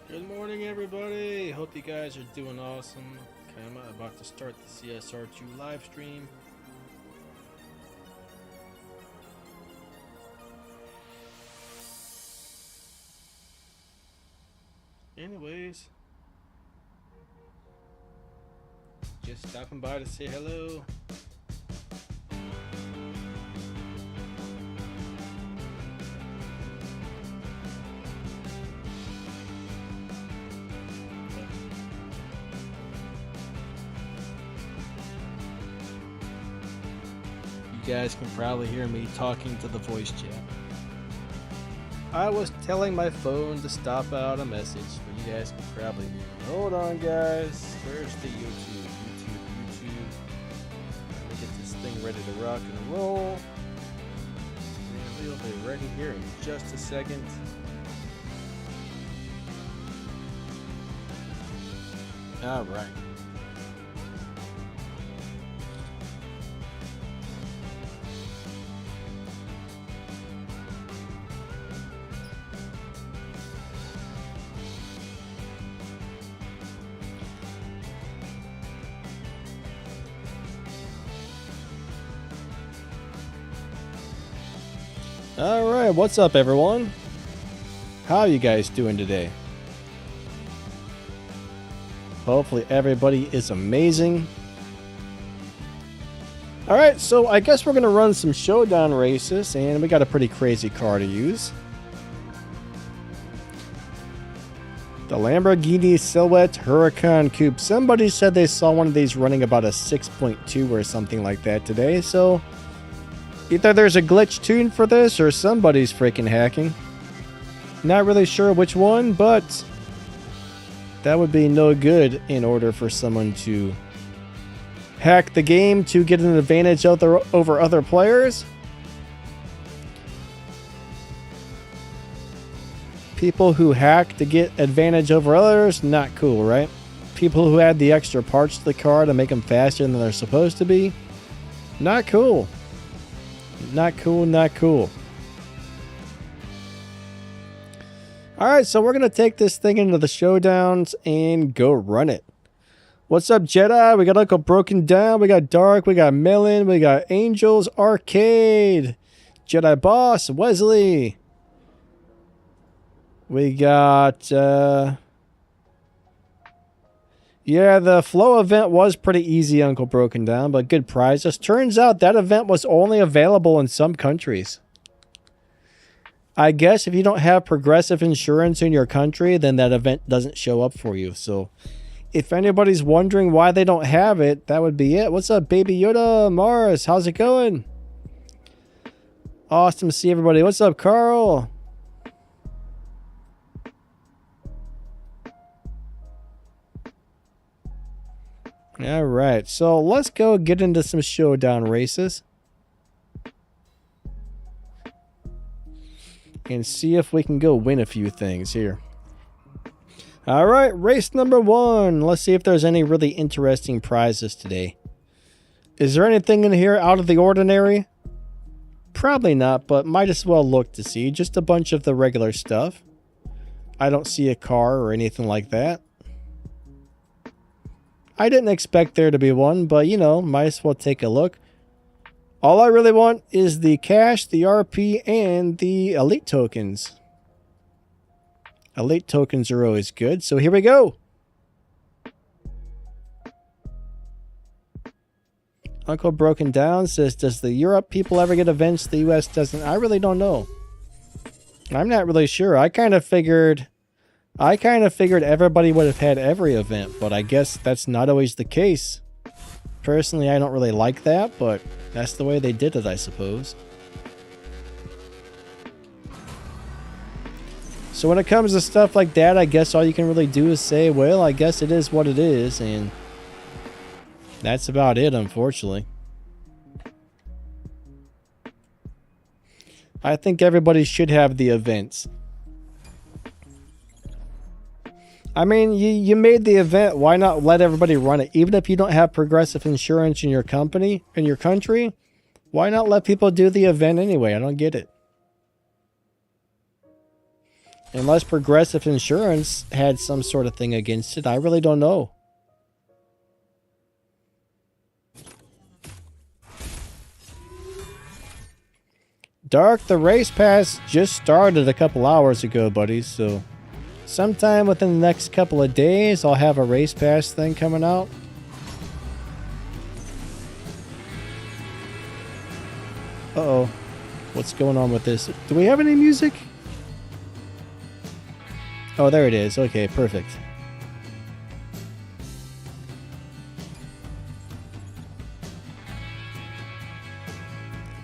Good morning, everybody. Hope you guys are doing awesome. Okay, I'm about to start the CSR2 live stream. Anyways, just stopping by to say hello. You guys can probably hear me talking to the voice chat. I was telling my phone to stop out a message, but you guys can probably hear me. Hold on, guys. Where's the YouTube? Let me get this thing ready to rock and roll. And we'll be ready here in just a second. All right. Alright, what's up everyone? How are you guys doing today? Hopefully everybody is amazing. Alright, so I guess we're going to run some Showdown races, and we got a pretty crazy car to use. The Lamborghini Silhouette Huracan Coupe. Somebody said they saw one of these running about a 6.2 or something like that today, so either there's a glitch tuned for this or somebody's freaking hacking. Not really sure which one, but that would be no good in order for someone to hack the game to get an advantage over other players. People who hack to get advantage over others, not cool, right? People who add the extra parts to the car to make them faster than they're supposed to be, not cool. Not cool, not cool. Alright, so we're going to take this thing into the Showdowns and go run it. What's up, Jedi? We got Uncle Broken Down, we got Dark, we got Melon, we got Angels Arcade, Jedi Boss, Wesley. We got, yeah, the Flow event was pretty easy, Uncle Broken Down, but good prizes. Turns out that event was only available in some countries. I guess if you don't have progressive insurance in your country, then that event doesn't show up for you. So if anybody's wondering why they don't have it, that would be it. What's up, Baby Yoda? Mars, how's it going? Awesome to see everybody. What's up, Carl? All right, so let's go get into some Showdown races and see if we can go win a few things here. All right, race number 1. Let's see if there's any really interesting prizes today. Is there anything in here out of the ordinary? Probably not, but might as well look to see. Just a bunch of the regular stuff. I don't see a car or anything like that. I didn't expect there to be one, but you know, might as well take a look. All I really want is the cash, the RP, and the elite tokens. Elite tokens are always good, so here we go. Uncle Broken Down says, does the Europe people ever get events the US doesn't? I really don't know. I'm not really sure. I kind of figured everybody would have had every event, but I guess that's not always the case. Personally, I don't really like that, but that's the way they did it, I suppose. So when it comes to stuff like that, I guess all you can really do is say, well, I guess it is what it is, and that's about it, unfortunately. I think everybody should have the events. I mean, you made the event. Why not let everybody run it? Even if you don't have progressive insurance in your company, in your country, why not let people do the event anyway? I don't get it. Unless Progressive Insurance had some sort of thing against it, I really don't know. Dark, the race pass just started a couple hours ago, buddies, so sometime within the next couple of days, I'll have a race pass thing coming out. Uh-oh. What's going on with this? Do we have any music? Oh, there it is. Okay, perfect.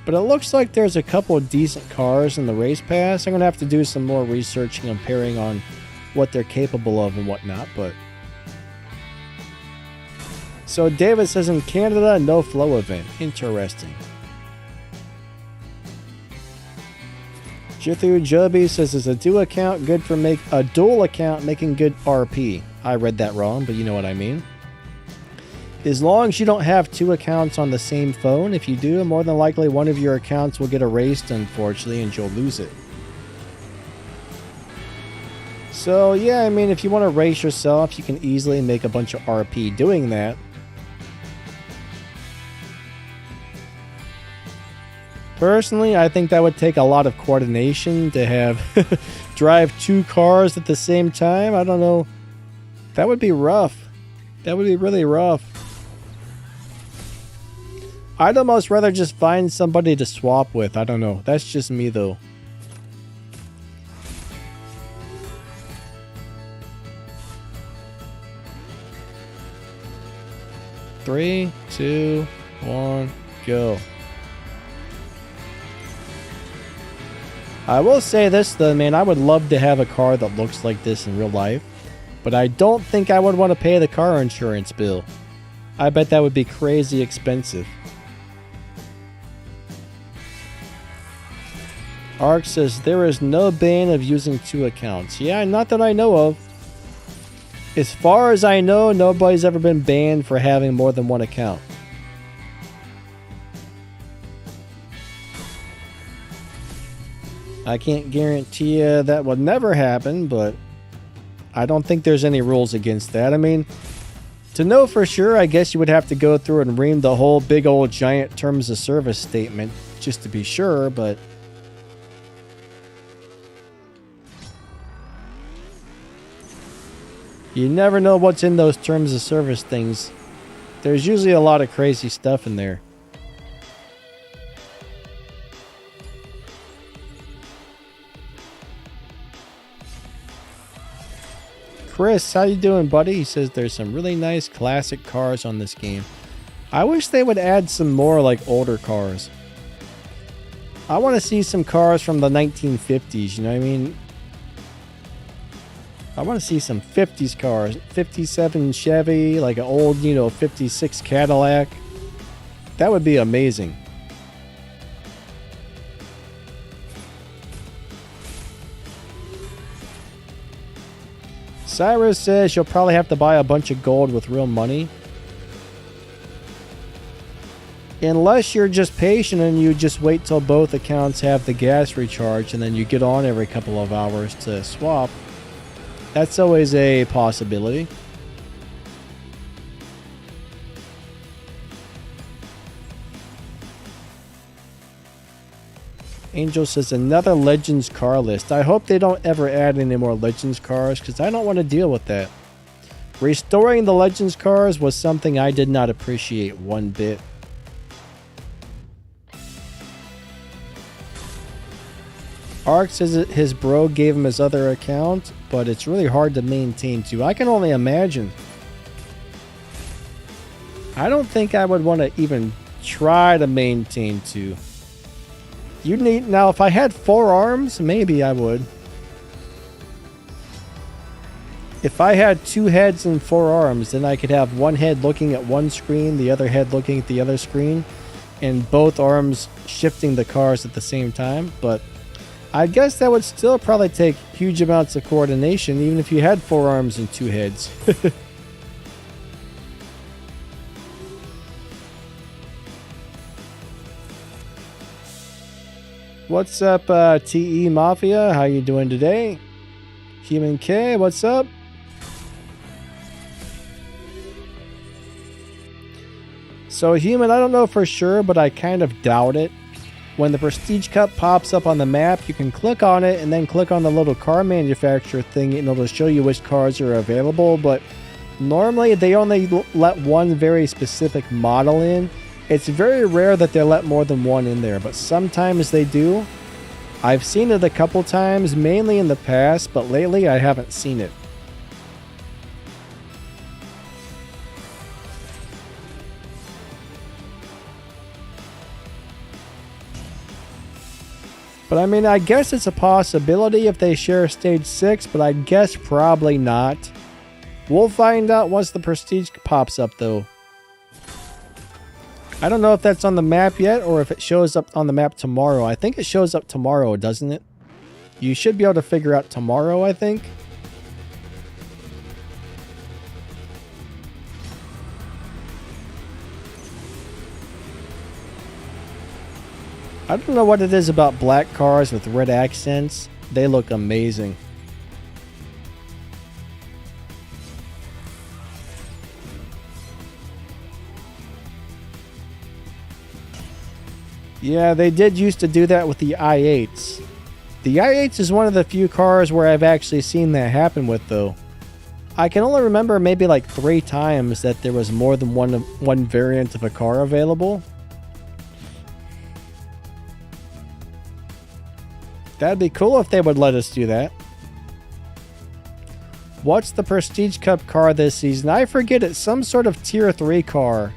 But it looks like there's a couple of decent cars in the race pass. I'm going to have to do some more research and comparing on what they're capable of and whatnot, but... So David says in Canada, no flow event. Interesting. Jithu Joby says, is a dual account good for a dual account making good RP? I read that wrong, but you know what I mean. As long as you don't have two accounts on the same phone, if you do, more than likely one of your accounts will get erased, unfortunately, and you'll lose it. So, yeah, I mean, if you want to race yourself, you can easily make a bunch of RP doing that. Personally, I think that would take a lot of coordination to have drive two cars at the same time. I don't know. That would be rough. That would be really rough. I'd almost rather just find somebody to swap with. I don't know. That's just me, though. Three, two, one, go. I will say this, though, man. I would love to have a car that looks like this in real life. But I don't think I would want to pay the car insurance bill. I bet that would be crazy expensive. Ark says, there is no ban of using two accounts. Yeah, not that I know of. As far as I know, nobody's ever been banned for having more than one account. I can't guarantee you that would never happen, but I don't think there's any rules against that. I mean, to know for sure, I guess you would have to go through and read the whole big old giant terms of service statement just to be sure, but... You never know what's in those terms of service things. There's usually a lot of crazy stuff in there. Chris, how you doing, buddy? He says there's some really nice classic cars on this game. I wish they would add some more like older cars. I want to see some cars from the 1950s, you know what I mean? I want to see some 50s cars. 57 Chevy, like an old, 56 Cadillac. That would be amazing. Cyrus says you'll probably have to buy a bunch of gold with real money. Unless you're just patient and you just wait till both accounts have the gas recharge and then you get on every couple of hours to swap. That's always a possibility. Angel says another Legends car list. I hope they don't ever add any more Legends cars because I don't want to deal with that. Restoring the Legends cars was something I did not appreciate one bit. Ark says that his bro gave him his other account, but it's really hard to maintain too. I can only imagine. I don't think I would want to even try to maintain two. You need now. If I had 4 arms, maybe I would. If I had 2 heads and 4 arms, then I could have one head looking at one screen, the other head looking at the other screen, and both arms shifting the cars at the same time. But I guess that would still probably take huge amounts of coordination, even if you had 4 arms and 2 heads. What's up, TE Mafia? How you doing today? Human K, what's up? So Human, I don't know for sure, but I kind of doubt it. When the Prestige Cup pops up on the map, you can click on it and then click on the little car manufacturer thing and it'll show you which cars are available, but normally they only let one very specific model in. It's very rare that they let more than one in there, but sometimes they do. I've seen it a couple times, mainly in the past, but lately I haven't seen it. But I mean, I guess it's a possibility if they share Stage 6, but I guess probably not. We'll find out once the Prestige pops up, though. I don't know if that's on the map yet, or if it shows up on the map tomorrow. I think it shows up tomorrow, doesn't it? You should be able to figure out tomorrow, I think. I don't know what it is about black cars with red accents. They look amazing. Yeah, they did used to do that with the i8s. The i8s is one of the few cars where I've actually seen that happen with, though. I can only remember maybe like 3 times that there was more than one variant of a car available. That'd be cool if they would let us do that. What's the Prestige Cup car this season? I forget, it's some sort of Tier 3 car.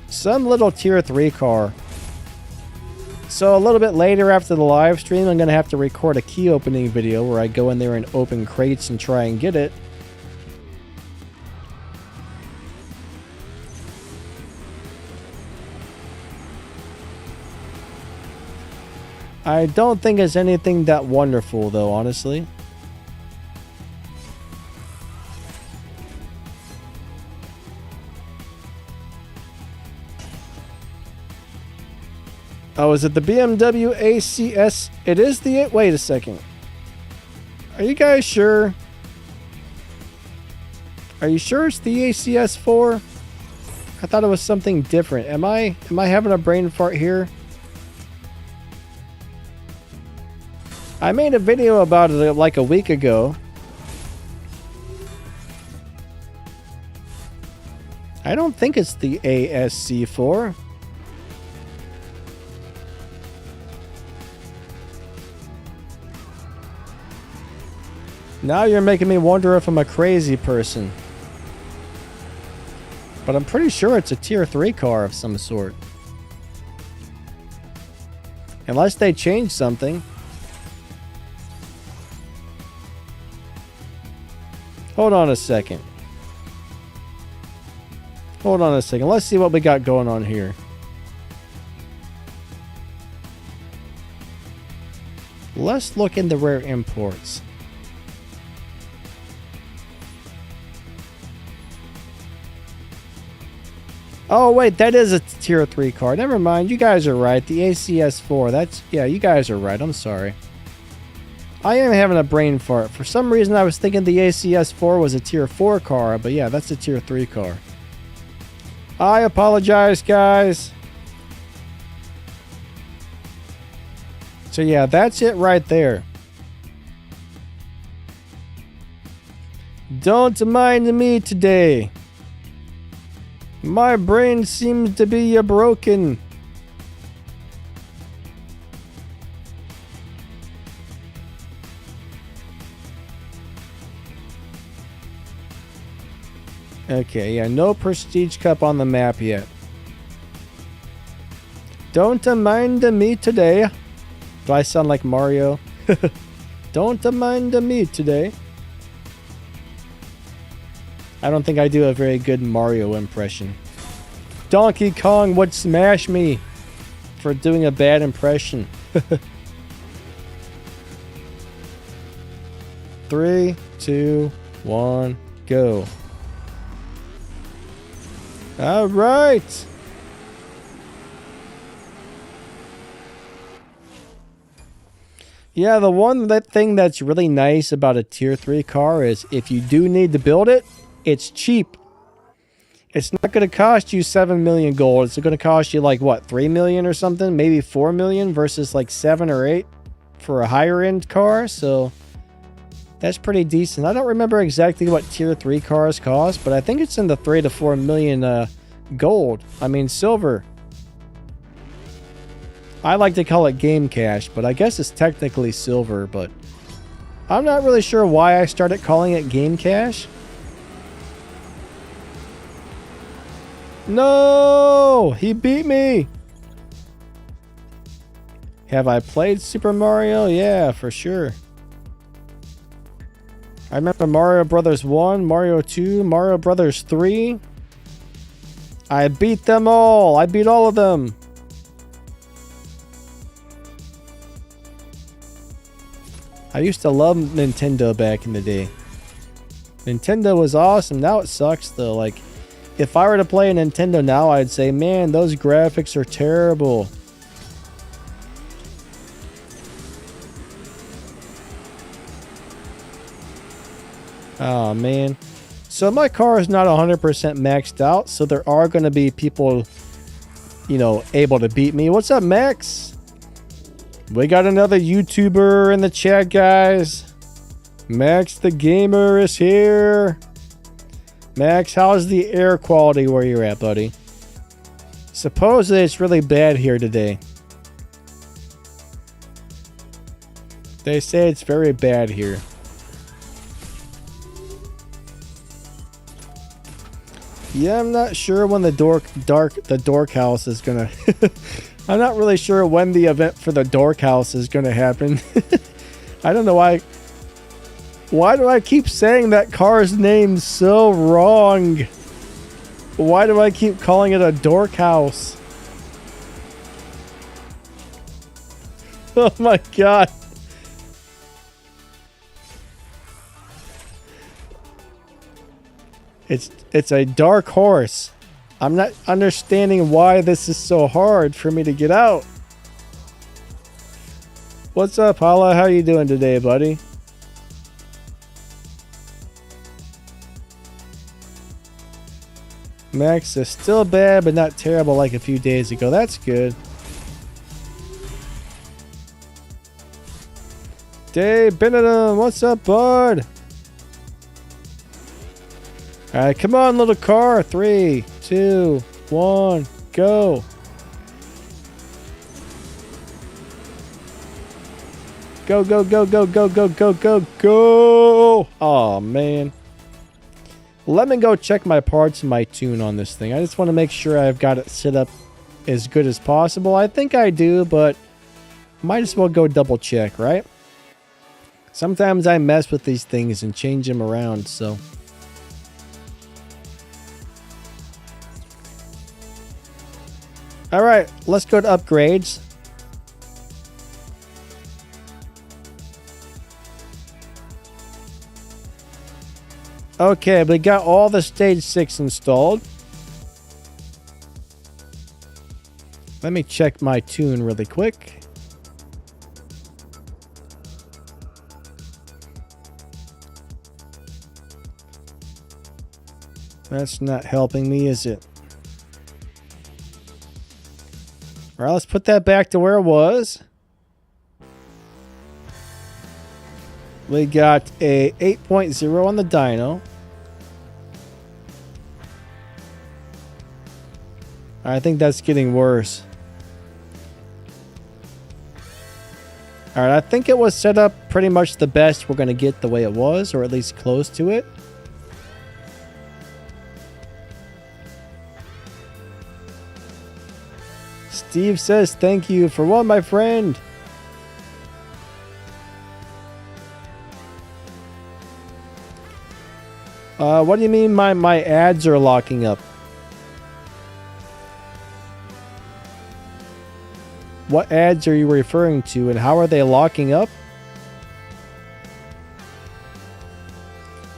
Some little Tier 3 car. So a little bit later after the live stream, I'm going to have to record a key opening video where I go in there and open crates and try and get it. I don't think it's anything that wonderful, though, honestly. Oh, is it the BMW ACS? It is the... Wait a second. Are you guys sure? Are you sure it's the ACS4? I thought it was something different. Am I having a brain fart here? I made a video about it like a week ago. I don't think it's the ASC4. Now you're making me wonder if I'm a crazy person. But I'm pretty sure it's a Tier 3 car of some sort. Unless they changed something. Hold on a second. Hold on a second. Let's see what we got going on here. Let's look in the rare imports. Oh, wait, that is a Tier 3 car. Never mind, you guys are right. The ACS4, that's... Yeah, you guys are right. I'm sorry. I am having a brain fart. For some reason, I was thinking the ACS4 was a Tier 4 car, but yeah, that's a Tier 3 car. I apologize, guys. So yeah, that's it right there. Don't mind me today. My brain seems to be broken. Okay, yeah, no Prestige Cup on the map yet. Don't mind me today. Do I sound like Mario? Don't mind me today. I don't think I do a very good Mario impression. Donkey Kong would smash me for doing a bad impression. 3, 2, 1, go. All right. Yeah, the one thing that's really nice about a tier 3 car is if you do need to build it, it's cheap. It's not going to cost you 7 million gold. It's going to cost you like, what, 3 million or something? Maybe 4 million versus like 7 or 8 for a higher end car. So that's pretty decent. I don't remember exactly what tier 3 cars cost, but I think it's in the 3 to 4 million gold. I mean, silver. I like to call it game cash, but I guess it's technically silver, but I'm not really sure why I started calling it game cash. No! He beat me! Have I played Super Mario? Yeah, for sure. I remember Mario Brothers 1, Mario 2, Mario Brothers 3. I beat them all! I beat all of them! I used to love Nintendo back in the day. Nintendo was awesome. Now it sucks though. Like, if I were to play a Nintendo now, I'd say, man, those graphics are terrible. Oh, man. So my car is not 100% maxed out, so there are going to be people, you know, able to beat me. What's up, Max? We got another YouTuber in the chat, guys. Maxthegamer is here. Max, how's the air quality where you're at, buddy? Supposedly it's really bad here today. They say it's very bad here. Yeah, I'm not sure when the dork house is gonna I'm not really sure when the event for the dork house is gonna happen. I don't know why. Why do I keep saying that car's name so wrong? Why do I keep calling it a dork house? Oh my god. It's a dark horse. I'm not understanding why this is so hard for me to get out. What's up, Hala? How you doing today, buddy? Max is still bad, but not terrible like a few days ago. That's good. Dave Benedum, what's up, bud? Alright, come on, little car. 3, 2, 1, go. Go, go, go, go, go, go, go, go, go. Oh, man. Let me go check my parts and my tune on this thing. I just want to make sure I've got it set up as good as possible. I think I do, but might as well go double check, right? Sometimes I mess with these things and change them around, so... Alright, let's go to upgrades. Okay, we got all the stage 6 installed. Let me check my tune really quick. That's not helping me, is it? Alright, let's put that back to where it was. We got a 8.0 on the dyno. I think that's getting worse. Alright, I think it was set up pretty much the best we're going to get the way it was, or at least close to it. Steve says, thank you for one, my friend. What do you mean my ads are locking up? What ads are you referring to and how are they locking up?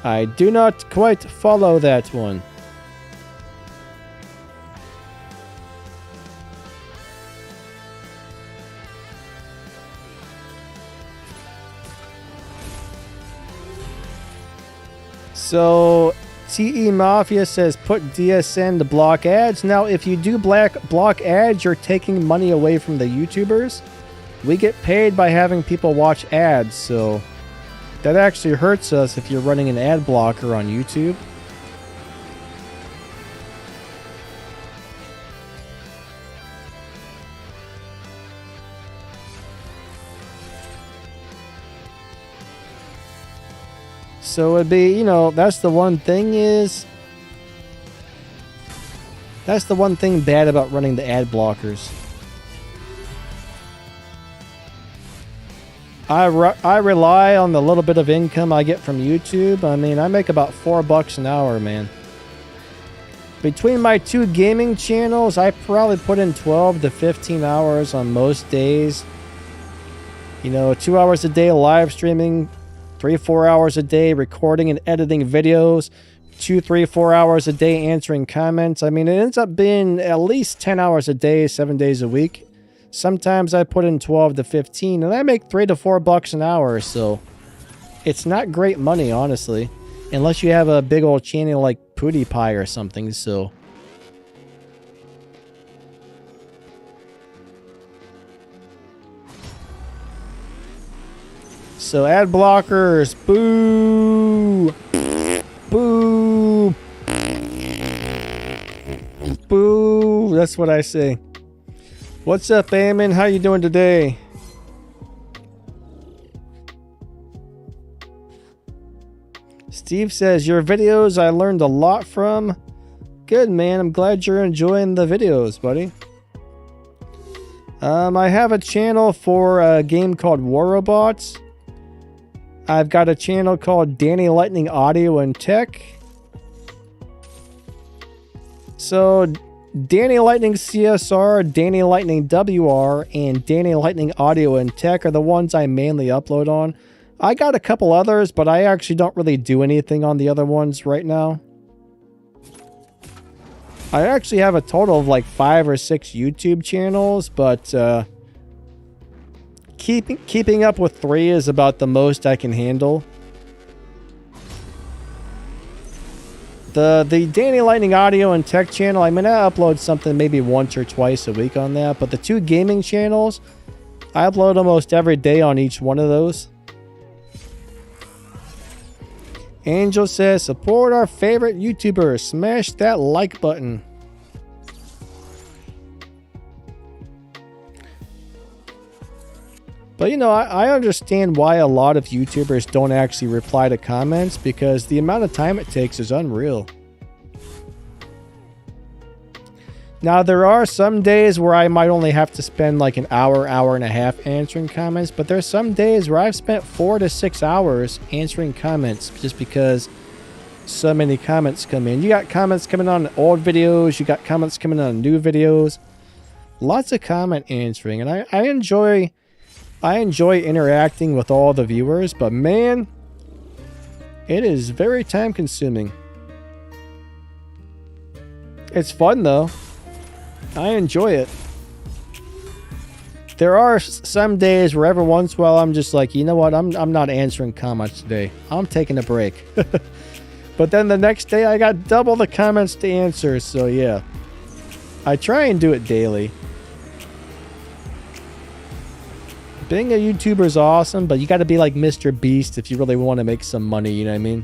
I do not quite follow that one. So TE Mafia says put DSN to block ads. Now, if you do block ads, you're taking money away from the YouTubers. We get paid by having people watch ads, so that actually hurts us if you're running an ad blocker on YouTube. So it'd be, you know, that's the one thing bad about running the ad blockers. I rely on the little bit of income I get from YouTube. I mean, I make about $4 an hour, man. Between my two gaming channels, I probably put in 12 to 15 hours on most days. You know, 2 hours a day live streaming, 3-4 hours a day recording and editing videos, 2-4 hours a day answering comments. I mean, it ends up being at least 10 hours a day, 7 days a week. Sometimes I put in 12 to 15, and I make $3 to $4 an hour, so it's not great money, honestly, unless you have a big old channel like PewDiePie or something. So ad blockers, boo, boo, boo. That's what I say. What's up, Eamon? How you doing today? Steve says, your videos I learned a lot from. Good, man. I'm glad you're enjoying the videos, buddy. I have a channel for a game called War Robots. I've got a channel called Danny Lightning Audio and Tech. So Danny Lightning CSR, Danny Lightning WR, and Danny Lightning Audio and Tech are the ones I mainly upload on. I got a couple others, but I actually don't really do anything on the other ones right now. I actually have a total of like 5 or 6 YouTube channels, but keeping up with 3 is about the most I can handle. The Danny Lightning Audio and Tech channel, I mean, I upload something maybe once or twice a week on that, but the 2 gaming channels, I upload almost every day on each one of those. Angel says, support our favorite YouTubers. Smash that like button. But, you know, I understand why a lot of YouTubers don't actually reply to comments, because the amount of time it takes is unreal. Now, there are some days where I might only have to spend like an hour, hour and a half answering comments, but there's some days where I've spent 4 to 6 hours answering comments just because so many comments come in. You got comments coming on old videos, you got comments coming on new videos. Lots of comment answering, and I enjoy interacting with all the viewers, but man, it is very time consuming. It's fun though. I enjoy it. There are some days where every once in a while I'm just like, you know what, I'm not answering comments today. I'm taking a break. But then the next day I got double the comments to answer, so yeah. I try and do it daily. Being a YouTuber is awesome, but you got to be like Mr. Beast if you really want to make some money, you know what I mean?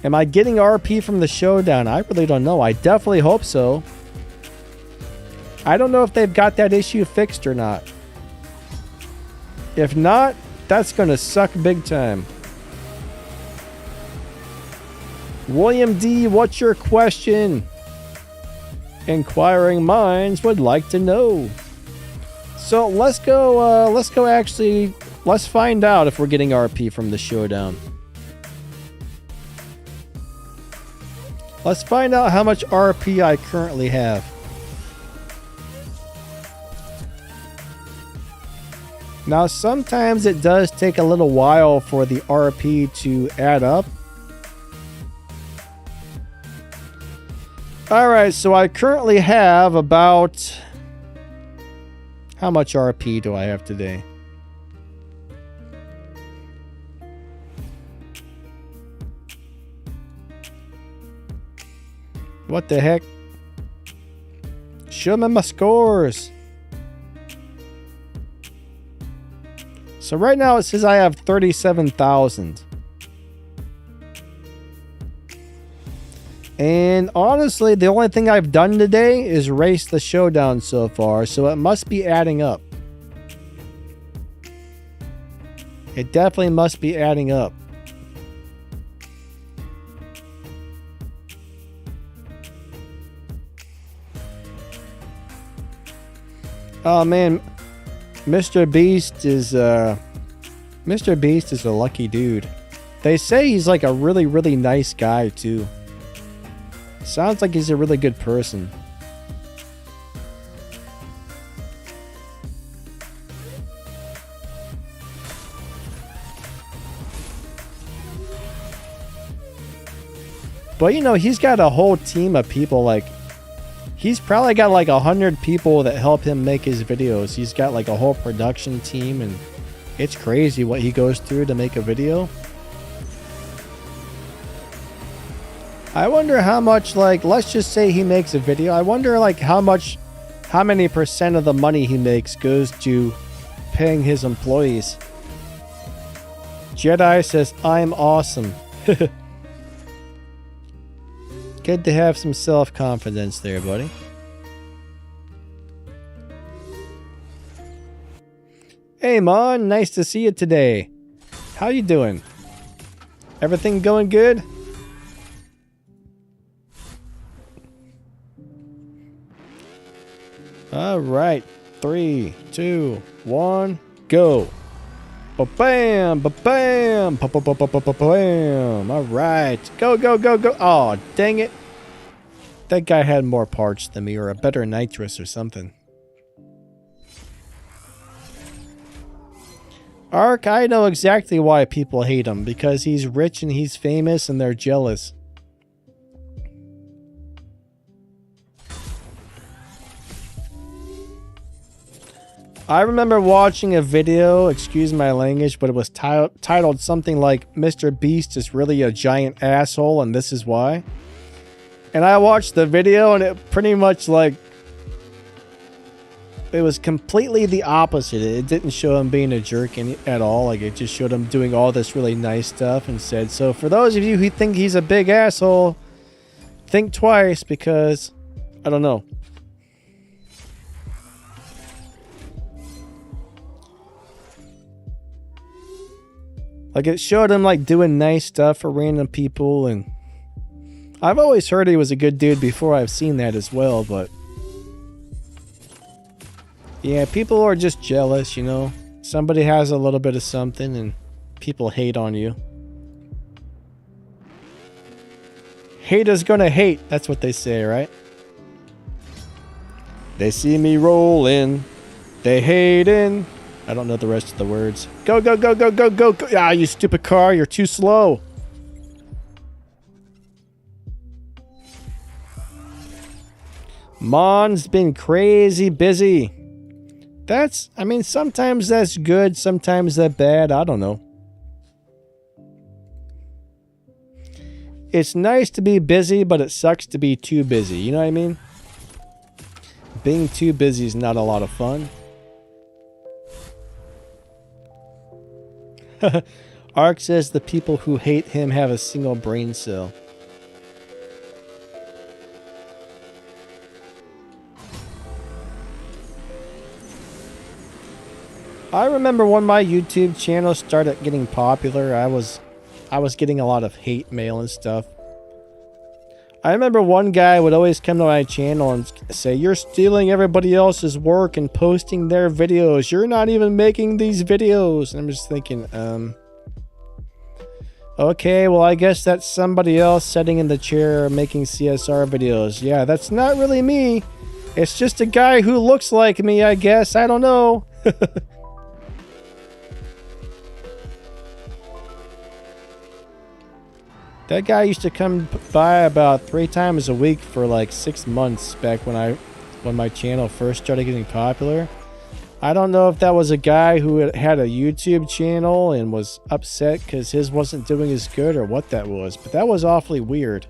Am I getting RP from the Showdown? I really don't know. I definitely hope so. I don't know if they've got that issue fixed or not. If not, that's going to suck big time. William D., what's your question? Inquiring minds would like to know. So let's find out if we're getting RP from the Showdown. Let's find out how much RP I currently have. Now, sometimes it does take a little while for the RP to add up. Alright, so I currently have about... How much RP do I have today? What the heck? Show me my scores. So right now it says I have 37,000. And honestly, the only thing I've done today is race the Showdown so far, so it must be adding up. It definitely must be adding up. Oh man, Mr. Beast is a lucky dude. They say he's like a really, really nice guy too. Sounds like he's a really good person. But you know, he's got a whole team of people. Like, he's probably got like 100 people that help him make his videos. He's got like a whole production team, and it's crazy what he goes through to make a video. I wonder how much, like, let's just say he makes a video. I wonder like how many percent of the money he makes goes to paying his employees. Jedi says, I'm awesome. Good to have some self-confidence there, buddy. Hey, Mon, nice to see you today. How you doing? Everything going good? All right, 3, 2, 1, go. Ba-bam, ba-bam, ba-ba-ba-ba-ba-bam. All right, go, go, go, go. Oh, dang it. That guy had more parts than me, or a better nitrous or something. Ark, I know exactly why people hate him. Because he's rich and he's famous and they're jealous. I remember watching a video, excuse my language, but it was titled something like Mr. Beast is really a giant asshole and this is why. And I watched the video and it pretty much like, it was completely the opposite. It didn't show him being a jerk at all. Like, it just showed him doing all this really nice stuff and said, so for those of you who think he's a big asshole, think twice because, I don't know. Like, it showed him like doing nice stuff for random people, and I've always heard he was a good dude before I've seen that as well, but yeah, people are just jealous, you know. Somebody has a little bit of something and people hate on you. Haters gonna hate, that's what they say, right? They see me rolling, they hating. I don't know the rest of the words. Go, go, go, go, go, go, go. Ah, you stupid car. You're too slow. Mon's been crazy busy. I mean, sometimes that's good. Sometimes that's bad. I don't know. It's nice to be busy, but it sucks to be too busy. You know what I mean? Being too busy is not a lot of fun. Ark says the people who hate him have a single brain cell. I remember when my YouTube channel started getting popular, I was getting a lot of hate mail and stuff. I remember one guy would always come to my channel and say, you're stealing everybody else's work and posting their videos. You're not even making these videos. And I'm just thinking, okay, well, I guess that's somebody else sitting in the chair making CSR videos. Yeah, that's not really me. It's just a guy who looks like me, I guess. I don't know. That guy used to come by about 3 times a week for like 6 months back when my channel first started getting popular. I don't know if that was a guy who had a YouTube channel and was upset because his wasn't doing as good or what that was, but that was awfully weird.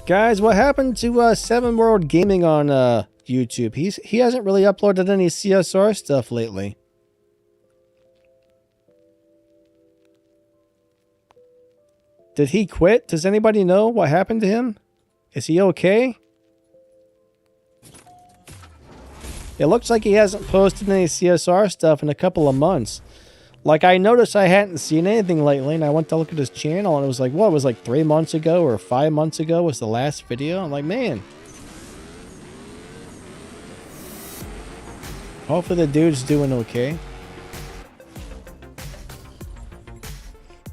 Guys, what happened to Seven World Gaming on YouTube? He hasn't really uploaded any CSR stuff lately. Did he quit? Does anybody know what happened to him? Is he okay? It looks like he hasn't posted any CSR stuff in a couple of months. Like, I noticed I hadn't seen anything lately, and I went to look at his channel, and it was like, what, it was like 3 months ago or 5 months ago was the last video? I'm like, man. Hopefully the dude's doing okay.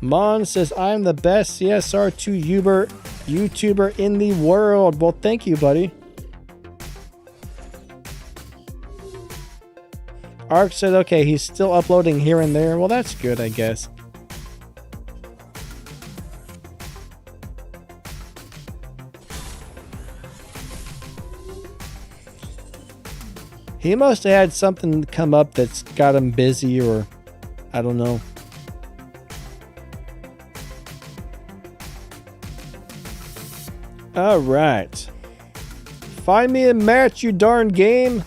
Mon says, I'm the best CSR2 YouTuber in the world. Well, thank you, buddy. Ark said, okay, he's still uploading here and there. Well, that's good, I guess. He must have had something come up that's got him busy, or I don't know. All right. Find me a match, you darn game.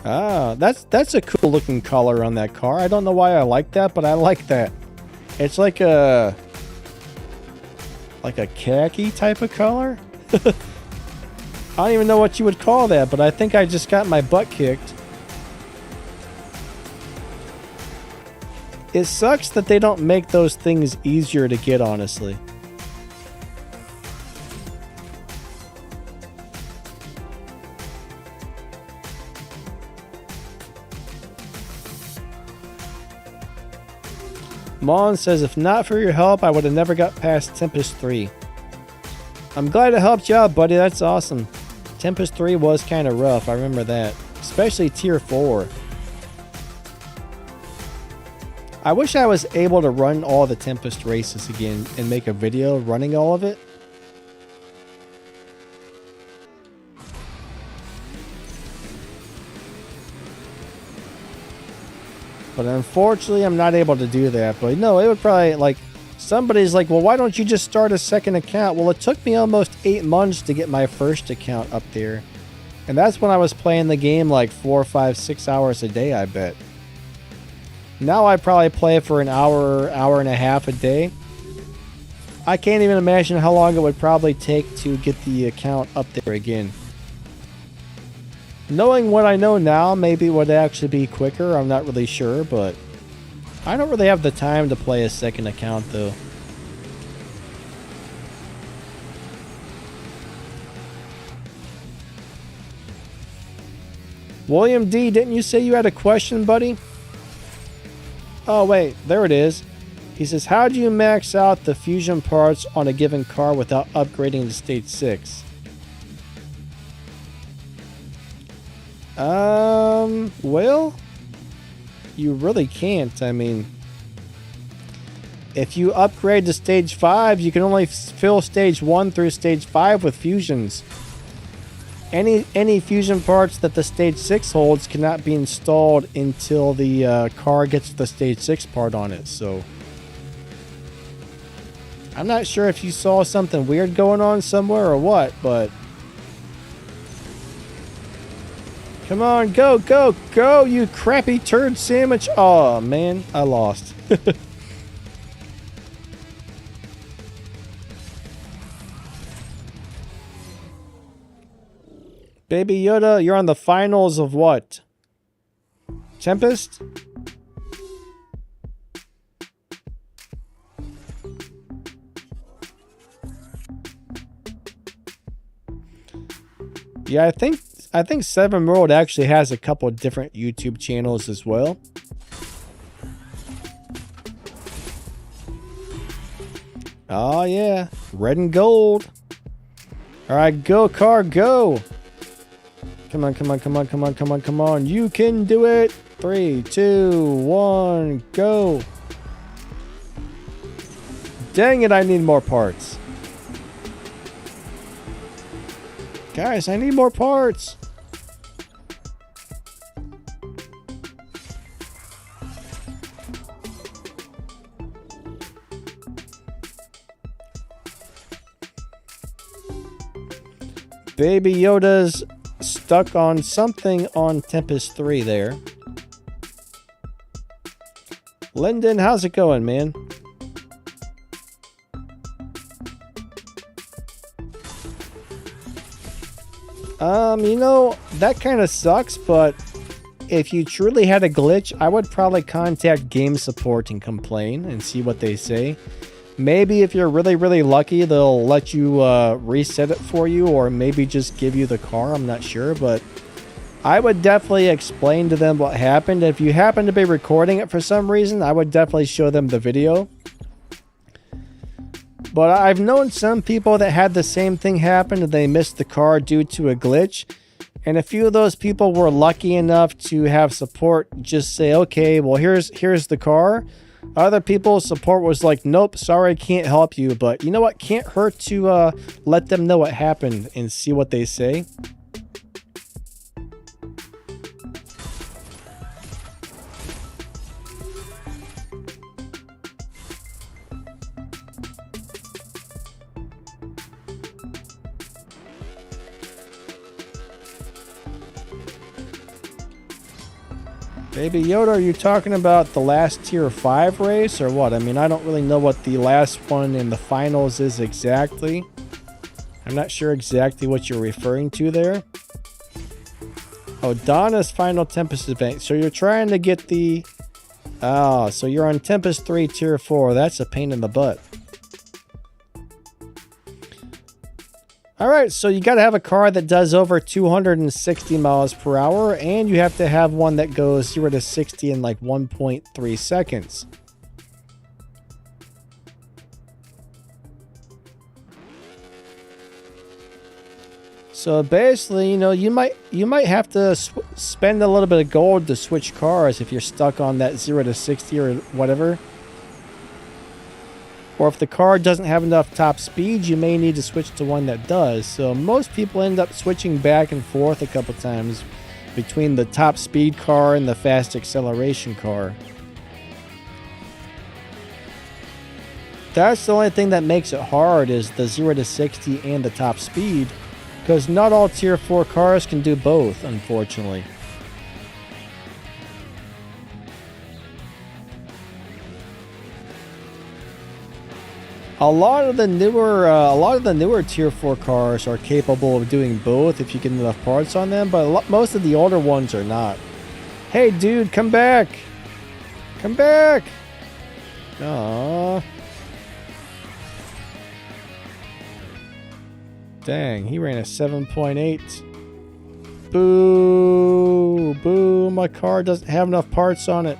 Ah, that's a cool looking color on that car. I don't know why I like that, but I like that. It's like a khaki type of color. I don't even know what you would call that, but I think I just got my butt kicked. It sucks that they don't make those things easier to get, honestly. Mon says, if not for your help, I would have never got past Tempest 3. I'm glad it helped you out, buddy. That's awesome. Tempest 3 was kind of rough. I remember that. Especially Tier 4. I wish I was able to run all the Tempest races again and make a video running all of it. But unfortunately, I'm not able to do that. But no, it would probably, like, somebody's like, well, why don't you just start a second account? Well, it took me almost 8 months to get my first account up there. And that's when I was playing the game like 4, 5, 6 hours a day, I bet. Now I probably play for an hour, hour and a half a day. I can't even imagine how long it would probably take to get the account up there again. Knowing what I know now, maybe it would actually be quicker. I'm not really sure, but I don't really have the time to play a second account, though. William D., didn't you say you had a question, buddy? Oh, wait, there it is. He says, how do you max out the fusion parts on a given car without upgrading to stage 6? Well, you really can't. I mean, if you upgrade to stage 5, you can only fill stage 1 through stage 5 with fusions. Any fusion parts that the stage 6 holds cannot be installed until the car gets the stage 6 part on it, so I'm not sure if you saw something weird going on somewhere or what, but come on, go, go, go, you crappy turd sandwich. Oh, man, I lost. Baby Yoda, you're on the finals of what? Tempest? Yeah, I think Seven World actually has a couple of different YouTube channels as well. Oh yeah, red and gold. All right, go car, go. Come on, come on, come on, come on, come on, come on. You can do it. 3, 2, 1, go. Dang it, I need more parts. Guys, I need more parts. Baby Yoda's stuck on something on Tempest 3 there. Lyndon, how's it going, man? You know, that kind of sucks, but if you truly had a glitch, I would probably contact game support and complain and see what they say. Maybe if you're really, really lucky, they'll let you reset it for you, or maybe just give you the car. I'm not sure, but I would definitely explain to them what happened. If you happen to be recording it for some reason, I would definitely show them the video. But I've known some people that had the same thing happen and they missed the car due to a glitch. And a few of those people were lucky enough to have support just say, okay, well, here's the car. Other people's support was like, nope, sorry, I can't help you. But you know what? Can't hurt to let them know what happened and see what they say. Baby Yoda, are you talking about the last tier 5 race or what? I mean, I don't really know what the last one in the finals is exactly. I'm not sure exactly what you're referring to there. Oh, Donna's final Tempest event. So you're trying to get the... Oh, so you're on Tempest 3 tier 4. That's a pain in the butt. Alright, so you got to have a car that does over 260 miles per hour, and you have to have one that goes 0 to 60 in like 1.3 seconds. So basically, you know, you might have to spend a little bit of gold to switch cars if you're stuck on that 0 to 60 or whatever. Or if the car doesn't have enough top speed, you may need to switch to one that does. So most people end up switching back and forth a couple times between the top speed car and the fast acceleration car. That's the only thing that makes it hard, is the 0 to 60 and the top speed, because not all tier 4 cars can do both, unfortunately. A lot of the newer tier 4 cars are capable of doing both if you get enough parts on them, but most of the older ones are not. Hey dude, come back! Come back! Aww. Dang, he ran a 7.8. Boo! Boo! My car doesn't have enough parts on it.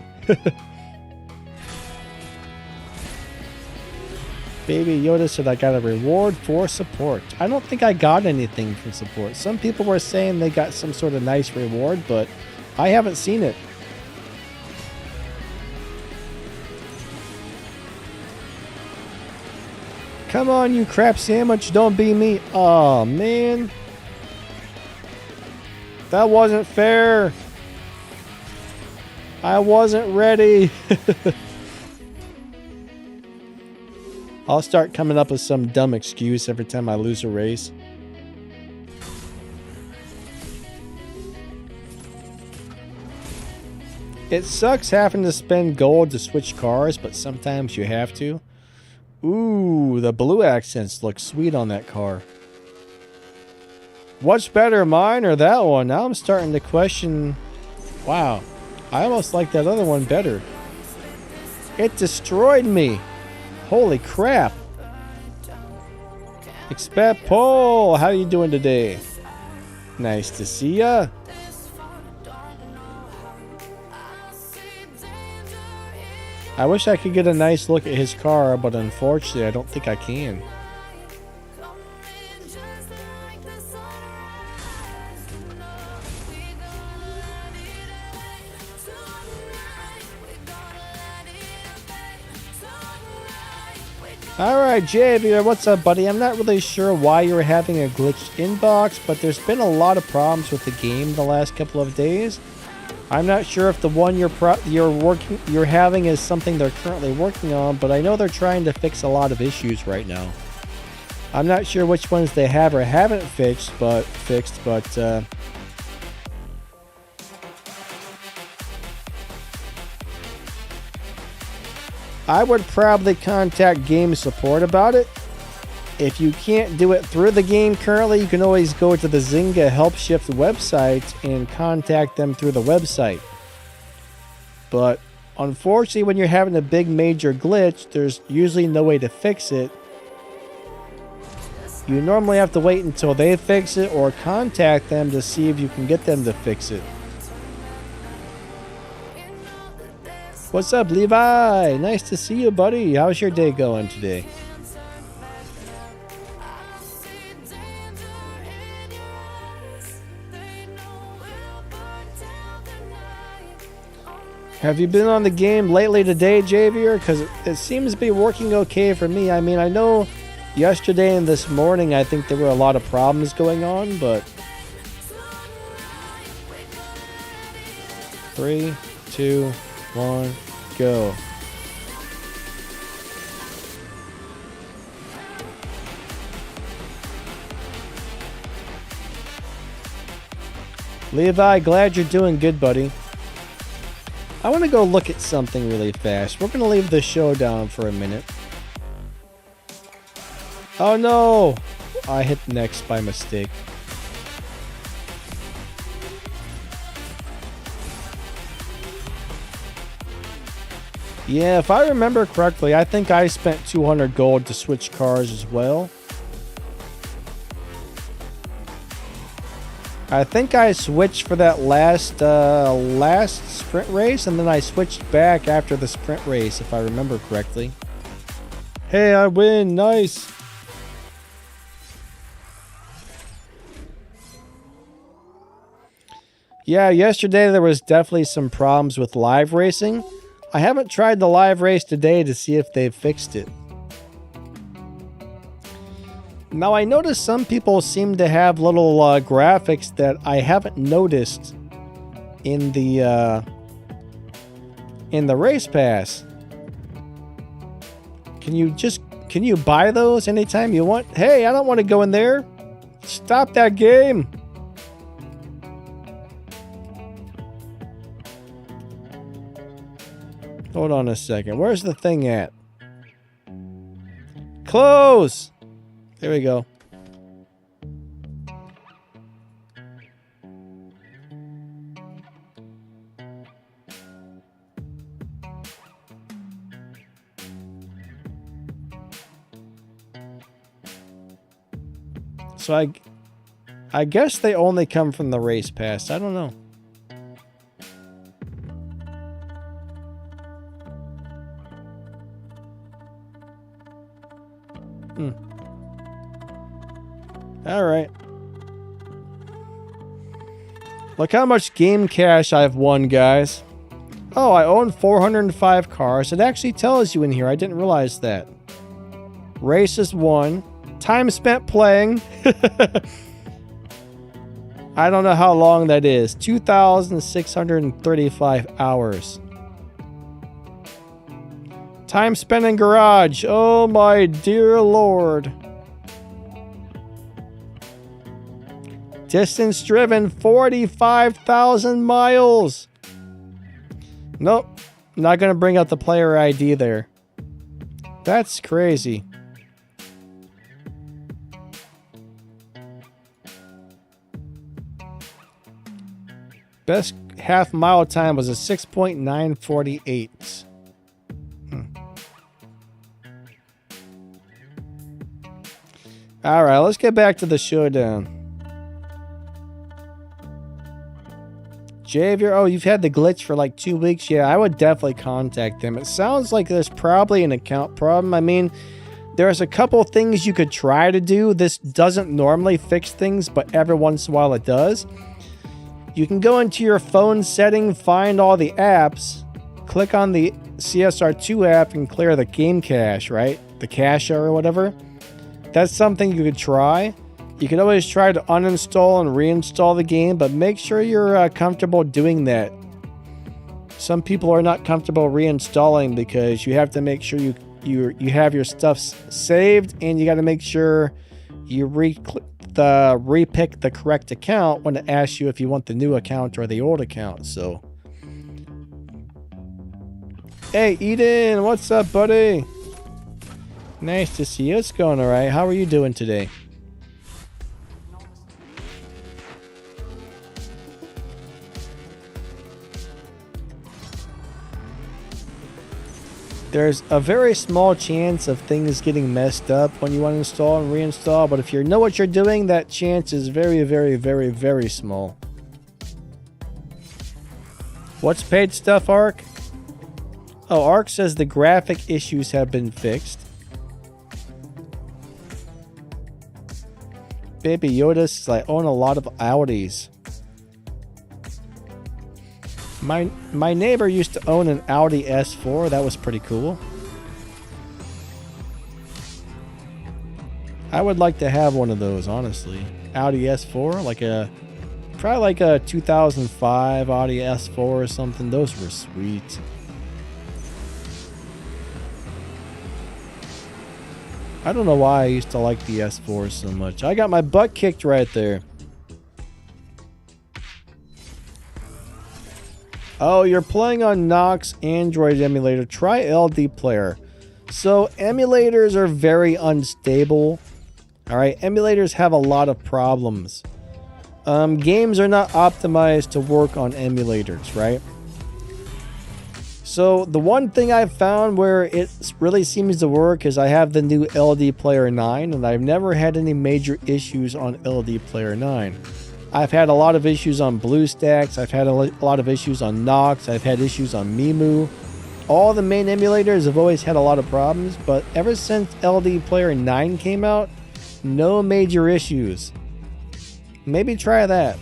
Baby Yoda said I got a reward for support. I don't think I got anything from support. Some people were saying they got some sort of nice reward, but I haven't seen it. Come on, you crap sandwich, don't be me. Oh man. That wasn't fair. I wasn't ready. I'll start coming up with some dumb excuse every time I lose a race. It sucks having to spend gold to switch cars, but sometimes you have to. Ooh, the blue accents look sweet on that car. What's better, mine or that one? Now I'm starting to question... Wow, I almost like that other one better. It destroyed me. Holy crap. Expat Paul, how you doing today? Nice to see ya. I wish I could get a nice look at his car, but unfortunately I don't think I can. Alright, Javier, what's up, buddy? I'm not really sure why you're having a glitched inbox, but there's been a lot of problems with the game the last couple of days. I'm not sure if the one you're having is something they're currently working on, but I know they're trying to fix a lot of issues right now. I'm not sure which ones they have or haven't fixed, but I would probably contact game support about it. If you can't do it through the game currently, you can always go to the Zynga Help Shift website and contact them through the website. But unfortunately, when you're having a big major glitch, there's usually no way to fix it. You normally have to wait until they fix it or contact them to see if you can get them to fix it. What's up, Levi? Nice to see you, buddy. How's your day going today? Have you been on the game lately today, Javier? Because it seems to be working okay for me. I mean, I know yesterday and this morning, I think there were a lot of problems going on, but... 3, 2, 1, go. Levi, glad you're doing good, buddy. I want to go look at something really fast. We're going to leave the showdown for a minute. Oh no! I hit next by mistake. Yeah, if I remember correctly, I think I spent 200 gold to switch cars as well. I think I switched for that last sprint race, and then I switched back after the sprint race, if I remember correctly. Hey, I win! Nice! Yeah, yesterday there was definitely some problems with live racing. I haven't tried the live race today to see if they've fixed it. Now, I noticed some people seem to have little graphics that I haven't noticed in the race pass. Can you buy those anytime you want? Hey, I don't want to go in there. Stop that game. Hold on a second. Where's the thing at? Close. There we go. So I guess they only come from the race pass. I don't know. Alright. Look how much game cash I've won, guys. Oh, I own 405 cars. It actually tells you in here. I didn't realize that. Races won. Time spent playing. I don't know how long that is. 2,635 hours. Time spent in garage. Oh my dear Lord. Distance driven 45,000 miles. Nope. Not going to bring out the player ID there. That's crazy. Best half mile time was a 6.948. All right, let's get back to the showdown. Javier, oh, you've had the glitch for like 2 weeks. Yeah, I would definitely contact them. It sounds like there's probably an account problem. I mean, there's a couple things you could try to do. This doesn't normally fix things, but every once in a while it does. You can go into your phone setting, find all the apps, click on the CSR2 app and clear the game cache, right? the cache or whatever. That's something you could try. You can always try to uninstall and reinstall the game, but make sure you're comfortable doing that. Some people are not comfortable reinstalling because you have to make sure you have your stuff saved, and you got to make sure you repick the correct account when it asks you if you want the new account or the old account. So, hey Eden, what's up, buddy? Nice to see you. It's going all right. How are you doing today? There's a very small chance of things getting messed up when you uninstall and reinstall, but if you know what you're doing, that chance is very, very, very, very small. What's paid stuff, Ark? Oh, Ark says the graphic issues have been fixed. Baby Yoda says I own a lot of Audis. My neighbor used to own an Audi S4. That was pretty cool. I would like to have one of those, honestly. Audi S4, probably like a 2005 Audi S4 or something. Those were sweet. I don't know why I used to like the S4 so much. I got my butt kicked right there. Oh, you're playing on Nox Android emulator. Try LD Player. So emulators are very unstable. Alright, emulators have a lot of problems. Games are not optimized to work on emulators, right? So the one thing I've found where it really seems to work is I have the new LD Player 9, and I've never had any major issues on LD Player 9. I've had a lot of issues on BlueStacks. I've had a lot of issues on Nox. I've had issues on Mimu. All the main emulators have always had a lot of problems, but ever since LD Player 9 came out, no major issues. Maybe try that.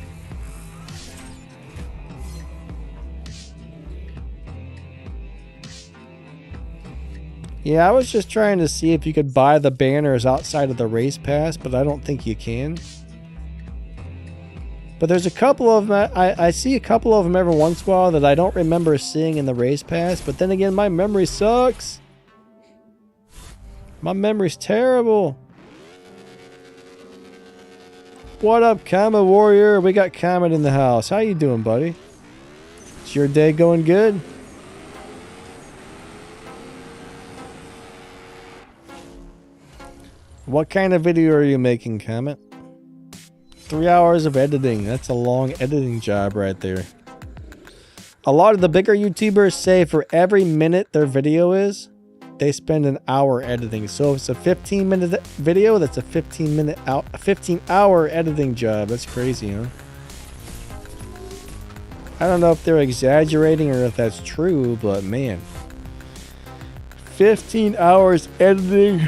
Yeah, I was just trying to see if you could buy the banners outside of the race pass, but I don't think you can. But there's a couple of them, I see a couple of them every once in a while that I don't remember seeing in the race pass, but then again, my memory sucks. My memory's terrible. What up, Kama Warrior? We got Comet in the house. How you doing, buddy? Is your day going good? What kind of video are you making, Comet? 3 hours of editing. That's a long editing job right there. A lot of the bigger YouTubers say for every minute their video is, they spend an hour editing. So if it's a 15-minute video, that's a 15-hour editing job. That's crazy, huh? I don't know if they're exaggerating or if that's true, but man. 15 hours editing.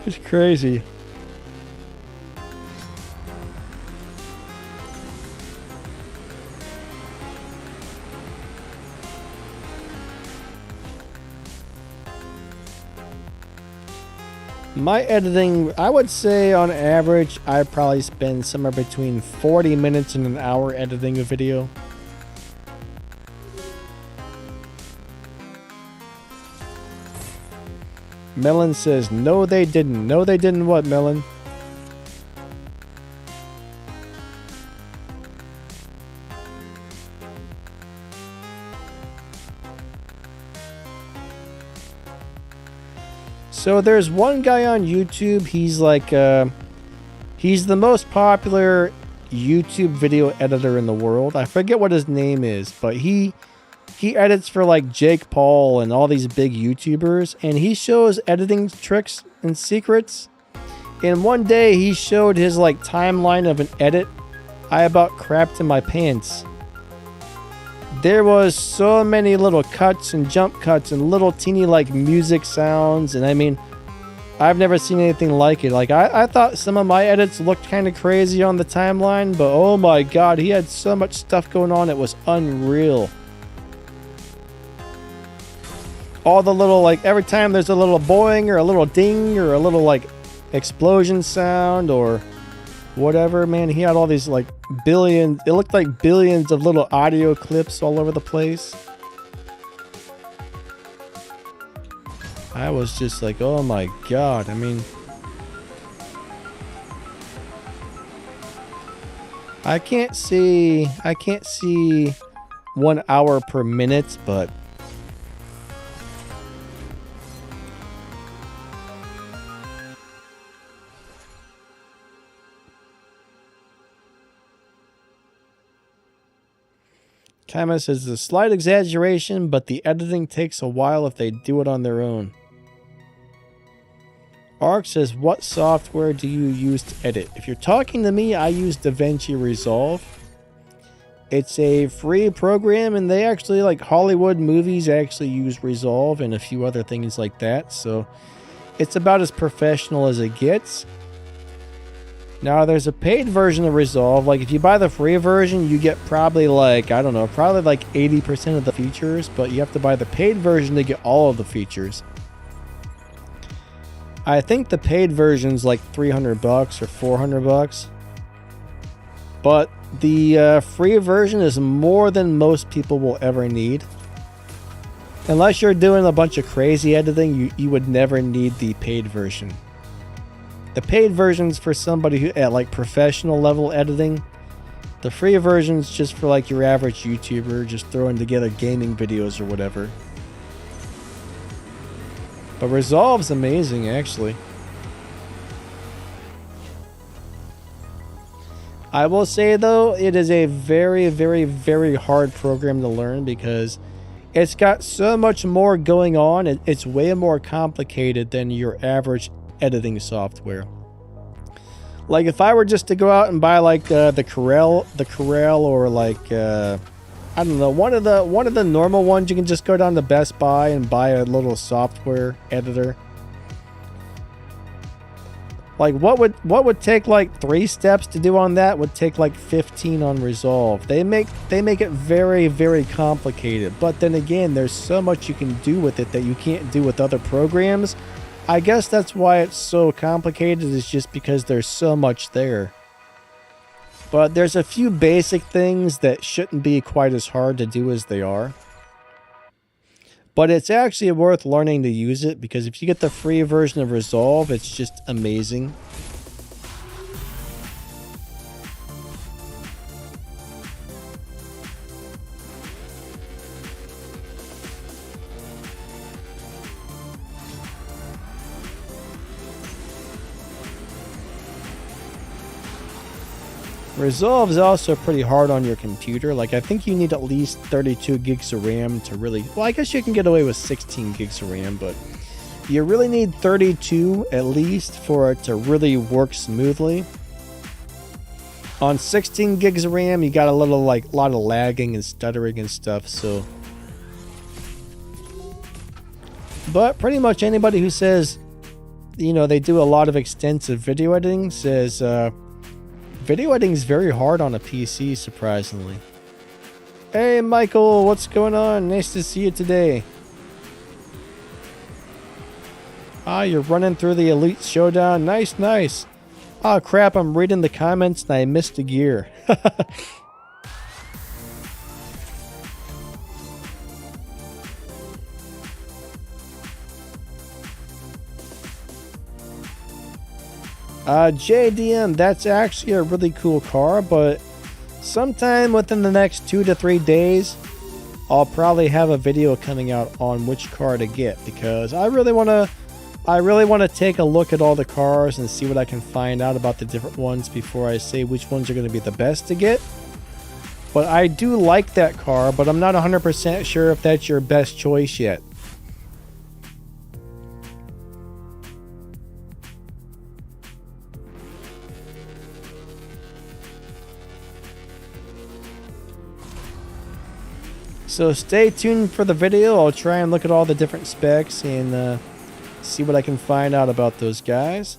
It's crazy. My editing, I would say on average, I probably spend somewhere between 40 minutes and an hour editing a video. Melon says, no they didn't. No they didn't what, Melon? So there's one guy on YouTube, he's like, he's the most popular YouTube video editor in the world. I forget what his name is, but he edits for like Jake Paul and all these big YouTubers, and he shows editing tricks and secrets. And one day he showed his like timeline of an edit. I about crapped in my pants. There was so many little cuts and jump cuts and little teeny like music sounds, and I mean, I've never seen anything like it. Like I thought some of my edits looked kind of crazy on the timeline, but oh my god, he had so much stuff going on, it was unreal. all the little, like, every time there's a little boing or a little ding or a little, like, explosion sound or whatever, man, he had all these, like, billions, it looked like billions of little audio clips all over the place. I was just like, oh my god, I mean, I can't see 1 hour per minute, but Kama says it's a slight exaggeration, but the editing takes a while if they do it on their own. Ark says, what software do you use to edit? If you're talking to me, I use DaVinci Resolve. It's a free program, and they actually, like, Hollywood movies actually use Resolve and a few other things like that. So it's about as professional as it gets. Now, there's a paid version of Resolve. Like, if you buy the free version, you get probably, like, I don't know, probably like 80% of the features, but you have to buy the paid version to get all of the features. I think the paid version's like $300 or $400, but the free version is more than most people will ever need. Unless you're doing a bunch of crazy editing, you would never need the paid version. The paid version's for somebody who at like professional level editing. The free version's just for like your average YouTuber just throwing together gaming videos or whatever. But Resolve's amazing, actually. I will say, though, it is a very, very, very hard program to learn because it's got so much more going on. It's way more complicated than your average editing software. Like, if I were just to go out and buy, like, the Corel, or, like, I don't know, one of the normal ones, you can just go down to Best Buy and buy a little software editor. Like, what would take like 3 steps to do on that would take like 15 on Resolve. They make it very, very complicated. But then again, there's so much you can do with it that you can't do with other programs. I guess that's why it's so complicated, is just because there's so much there. But there's a few basic things that shouldn't be quite as hard to do as they are. But it's actually worth learning to use it, because if you get the free version of Resolve, it's just amazing. Resolve is also pretty hard on your computer. Like, I think you need at least 32 gigs of RAM to really... Well, I guess you can get away with 16 gigs of RAM, but you really need 32 at least for it to really work smoothly. On 16 gigs of RAM, you got a lot of lagging and stuttering and stuff, so... But pretty much anybody who says, you know, they do a lot of extensive video editing says, video editing is very hard on a PC, surprisingly. Hey, Michael, what's going on? Nice to see you today. Ah, you're running through the Elite Showdown. Nice, nice. Oh, crap, I'm reading the comments and I missed a gear. JDM, that's actually a really cool car, but sometime within the next 2 to 3 days, I'll probably have a video coming out on which car to get, because I really want to take a look at all the cars and see what I can find out about the different ones before I say which ones are going to be the best to get. But I do like that car, but I'm not 100% sure if that's your best choice yet. So stay tuned for the video. I'll try and look at all the different specs and see what I can find out about those guys.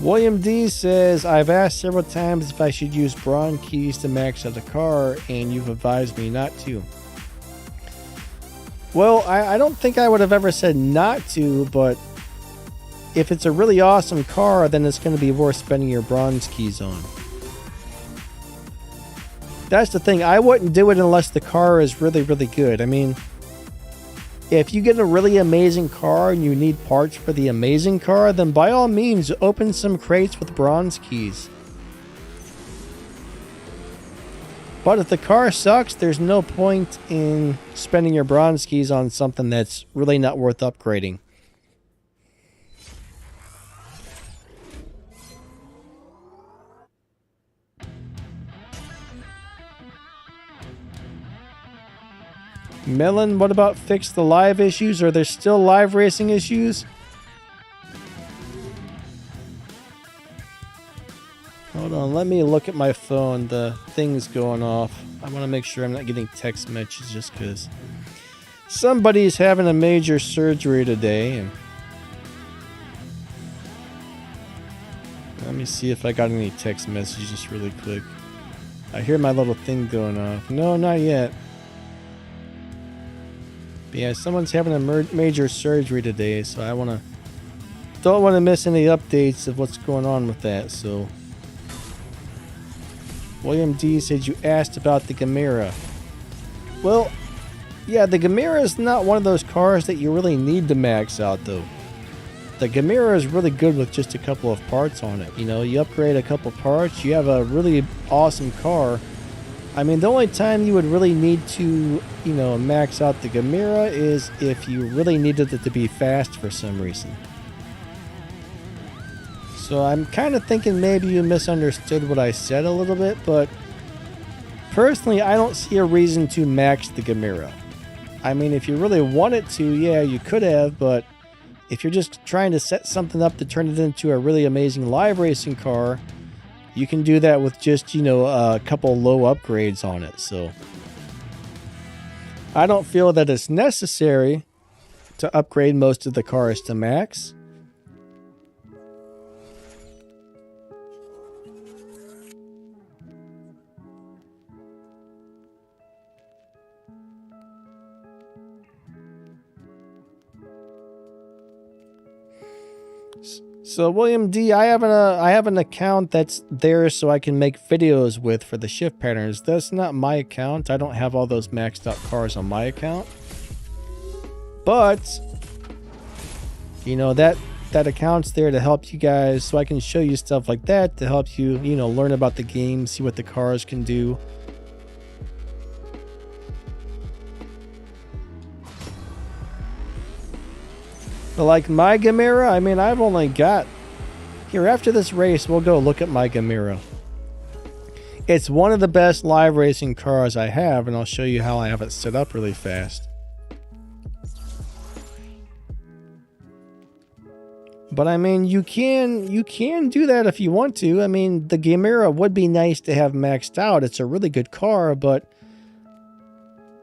William D says, I've asked several times if I should use bronze keys to max out the car, and you've advised me not to. Well, I don't think I would have ever said not to, but if it's a really awesome car, then it's going to be worth spending your bronze keys on. That's the thing. I wouldn't do it unless the car is really, really good. I mean, if you get a really amazing car and you need parts for the amazing car, then by all means, open some crates with bronze keys. But if the car sucks, there's no point in spending your bronze keys on something that's really not worth upgrading. Melon, what about fix the live issues? Are there still live racing issues? Hold on, let me look at my phone. The thing's going off. I want to make sure I'm not getting text messages just because somebody's having a major surgery today. And let me see if I got any text messages just really quick. I hear my little thing going off. No, not yet. But yeah, someone's having a major surgery today, so I don't want to miss any updates of what's going on with that. So William D said you asked about the Gamera. Well, yeah, the Gamera is not one of those cars that you really need to max out, though. The Gamera is really good with just a couple of parts on it. You know, you upgrade a couple parts, you have a really awesome car. I mean, the only time you would really need to, you know, max out the Gamera is if you really needed it to be fast for some reason. So I'm kind of thinking maybe you misunderstood what I said a little bit, but personally, I don't see a reason to max the Gamera. I mean, if you really wanted to, yeah, you could have, but if you're just trying to set something up to turn it into a really amazing live racing car, you can do that with just, you know, a couple low upgrades on it. So I don't feel that it's necessary to upgrade most of the cars to max. So William D, I have an account that's there so I can make videos with for the shift patterns. That's not my account. I don't have all those maxed out cars on my account. But you know, that account's there to help you guys, so I can show you stuff like that to help you, you know, learn about the game, see what the cars can do. But like my Gamera, I mean, I've only got... Here, after this race, we'll go look at my Gamera. It's one of the best live racing cars I have, and I'll show you how I have it set up really fast. But I mean, you can do that if you want to. I mean, the Gamera would be nice to have maxed out. It's a really good car, but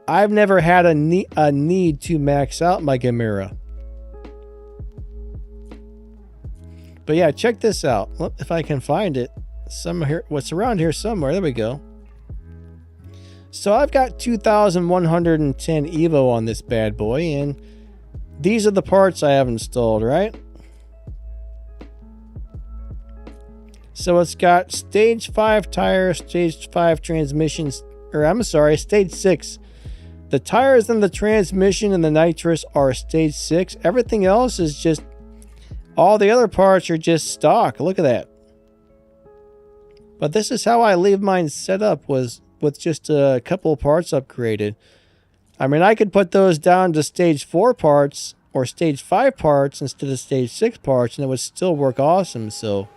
I've never had a need to max out my Gamera. But yeah, check this out. If I can find it somewhere, what's around here somewhere. There we go. So I've got 2,110 Evo on this bad boy, and these are the parts I have installed, right? So it's got stage 5 tires, stage 5 transmissions, or I'm sorry, stage 6. The tires and the transmission and the nitrous are stage 6. Everything else is just, all the other parts are just stock. Look at that. But this is how I leave mine set up, was with just a couple of parts upgraded. I mean, I could put those down to stage 4 parts or stage 5 parts instead of stage 6 parts, and it would still work awesome. So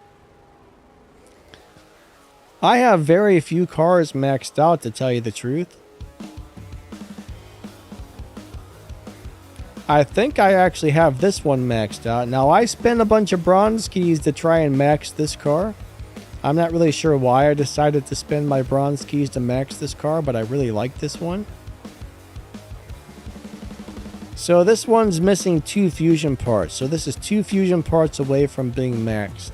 I have very few cars maxed out, to tell you the truth. I think I actually have this one maxed out. Now, I spent a bunch of bronze keys to try and max this car. I'm not really sure why I decided to spend my bronze keys to max this car, but I really like this one. So this one's missing 2 fusion parts. So this is 2 fusion parts away from being maxed.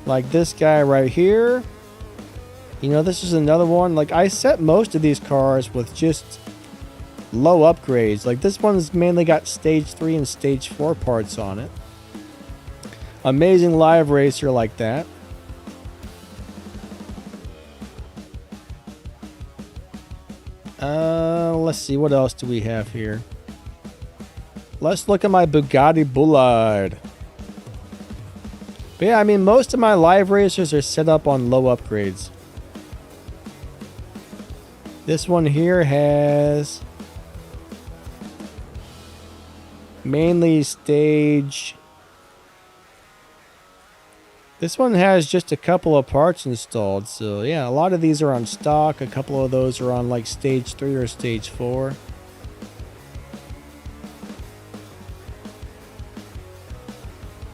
Like this guy right here. You know, this is another one. Like, I set most of these cars with just low upgrades. Like, this one's mainly got stage 3 and stage 4 parts on it. Amazing live racer like that. Let's see, what else do we have here? Let's look at my Bugatti Bullard. But yeah, I mean, most of my live racers are set up on low upgrades. This one here has mainly stage. This one has just a couple of parts installed. So yeah, a lot of these are on stock. A couple of those are on like stage 3 or stage 4.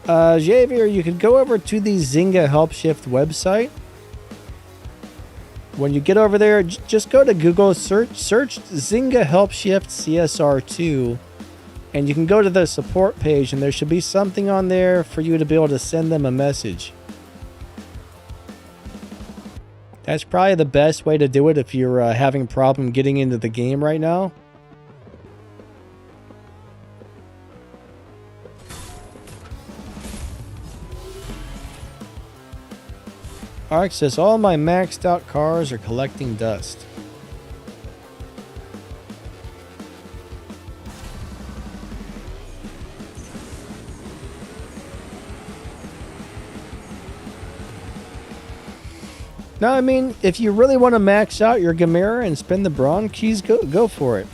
Javier, you can go over to the Zynga Help Shift website. When you get over there, just go to Google, search Zynga Help Shift CSR2, and you can go to the support page, and there should be something on there for you to be able to send them a message. That's probably the best way to do it if you're having a problem getting into the game right now. Ark says, all my maxed out cars are collecting dust. Now, I mean, if you really want to max out your Gamera and spend the bronze keys, go for it.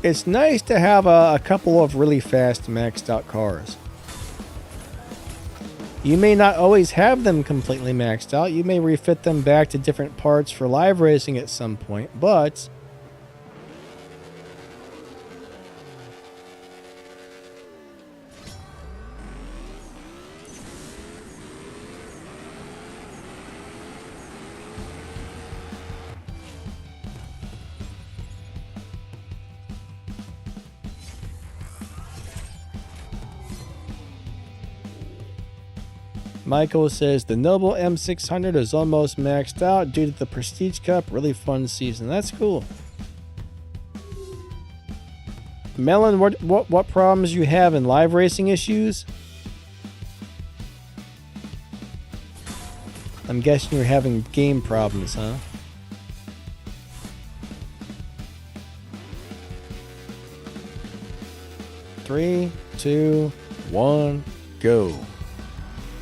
It's nice to have a couple of really fast maxed out cars. You may not always have them completely maxed out. You may refit them back to different parts for live racing at some point, but Michael says the Noble M600 is almost maxed out due to the Prestige Cup. Really fun season. That's cool. Melon, what problems you have in live racing issues? I'm guessing you're having game problems, huh? Three, two, one, go.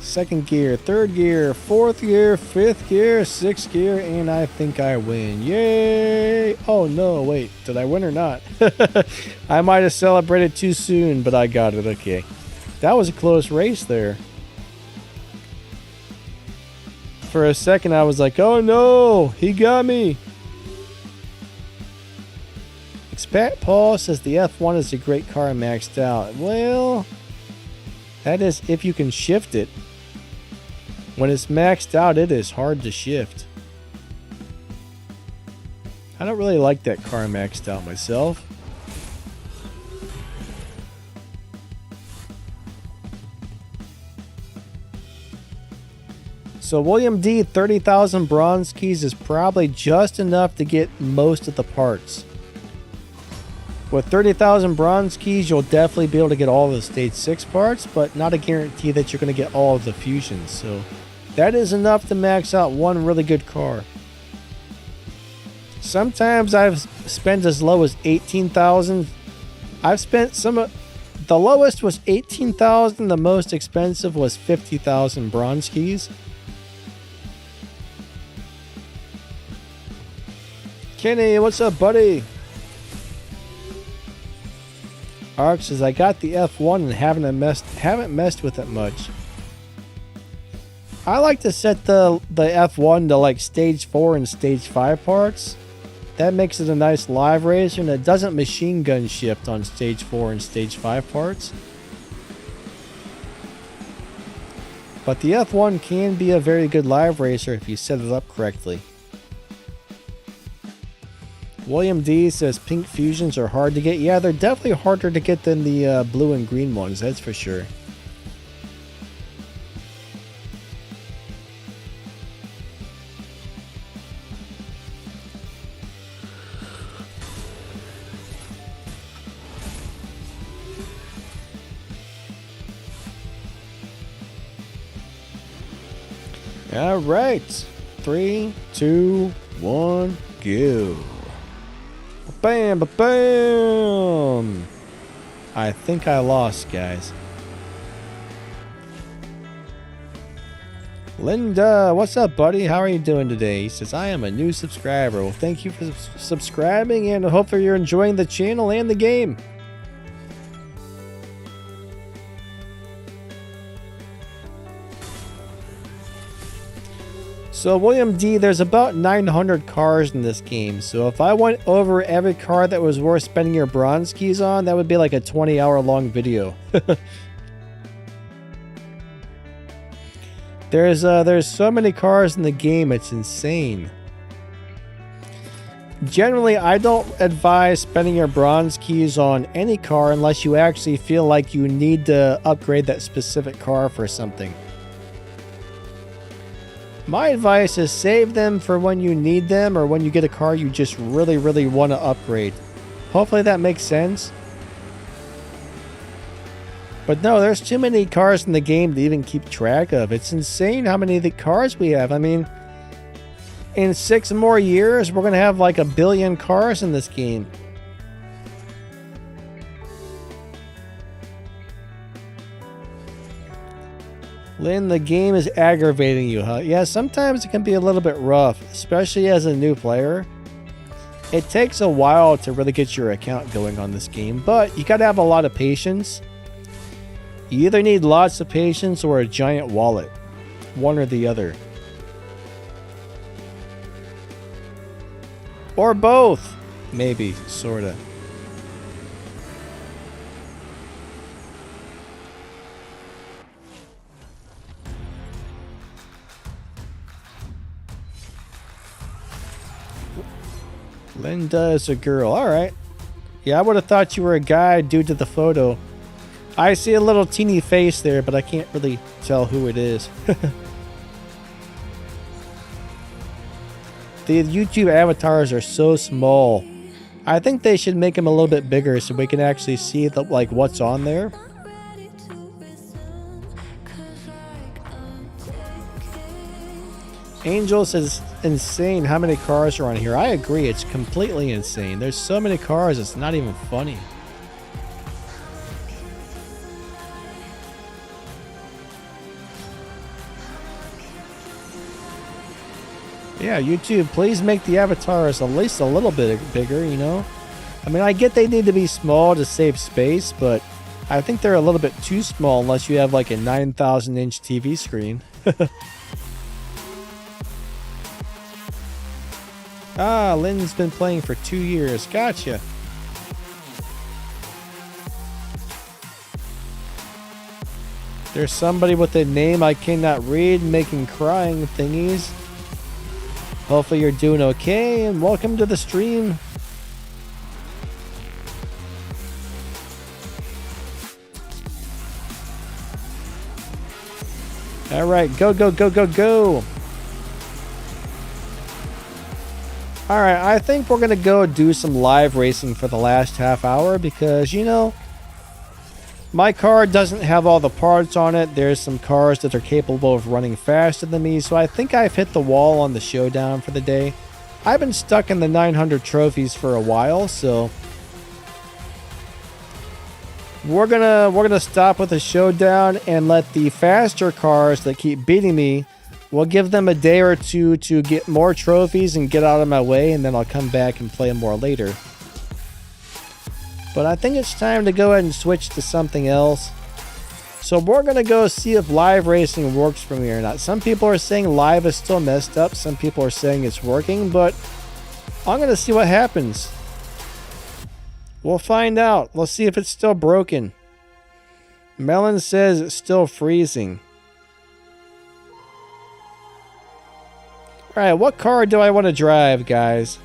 Second gear, third gear, fourth gear, fifth gear, sixth gear, and I think I win. Yay! Oh no, wait, did I win or not? I might have celebrated too soon, but I got it. Okay. That was a close race there. For a second, I was like, oh no, he got me. Expat Paul says the F1 is a great car maxed out. Well, that is if you can shift it. When it's maxed out, it is hard to shift. I don't really like that car maxed out myself. So William D, 30,000 bronze keys is probably just enough to get most of the parts. With 30,000 bronze keys, you'll definitely be able to get all the stage 6 parts, but not a guarantee that you're going to get all of the fusions. So that is enough to max out one really good car. Sometimes I've spent as low as 18,000. I've spent the lowest was 18,000. The most expensive was 50,000 bronze keys. Kenny, what's up, buddy? Ark says, I got the F1 and haven't messed with it much. I like to set the F1 to like stage 4 and stage 5 parts. That makes it a nice live racer, and it doesn't machine gun shift on stage 4 and stage 5 parts. But the F1 can be a very good live racer if you set it up correctly. William D says pink fusions are hard to get. Yeah, they're definitely harder to get than the blue and green ones, that's for sure. All right. 3, 2, 1, go. Bam, bam. I think I lost, guys. Linda, what's up, buddy? How are you doing today? He says, I am a new subscriber. Well, thank you for subscribing, and hopefully you're enjoying the channel and the game. So, William D, there's about 900 cars in this game. So, if I went over every car that was worth spending your bronze keys on, that would be like a 20-hour long video. There's so many cars in the game, it's insane. Generally, I don't advise spending your bronze keys on any car unless you actually feel like you need to upgrade that specific car for something. My advice is save them for when you need them or when you get a car you just really, really want to upgrade. Hopefully that makes sense. But no, there's too many cars in the game to even keep track of. It's insane how many of the cars we have. I mean, in 6 more years, we're going to have like 1 billion cars in this game. Lynn, the game is aggravating you, huh? Yeah, sometimes it can be a little bit rough, especially as a new player. It takes a while to really get your account going on this game, but you got to have a lot of patience. You either need lots of patience or a giant wallet. One or the other. Or both. Maybe, sorta. Linda is a girl. Alright. Yeah, I would have thought you were a guy due to the photo. I see a little teeny face there, but I can't really tell who it is. The YouTube avatars are so small. I think they should make them a little bit bigger so we can actually see like what's on there. Angel says, insane how many cars are on here. I agree, it's completely insane. There's so many cars, it's not even funny. Yeah, YouTube, please make the avatars at least a little bit bigger, you know? I mean, I get they need to be small to save space, but I think they're a little bit too small unless you have like a 9,000-inch TV screen. Ah, Lynn's been playing for 2 years. Gotcha. There's somebody with a name I cannot read making crying thingies. Hopefully you're doing okay, and welcome to the stream. Alright, go, go, go, go, go. Alright, I think we're going to go do some live racing for the last half hour because, you know, my car doesn't have all the parts on it. There's some cars that are capable of running faster than me, so I think I've hit the wall on the Showdown for the day. I've been stuck in the 900 trophies for a while, so we're gonna stop with the Showdown and let the faster cars that keep beating me, we'll give them a day or two to get more trophies and get out of my way, and then I'll come back and play more later. But I think it's time to go ahead and switch to something else. So we're going to go see if live racing works for me or not. Some people are saying live is still messed up. Some people are saying it's working, but I'm going to see what happens. We'll find out. Let's see if it's still broken. Melon says it's still freezing. Alright, what car do I want to drive, guys?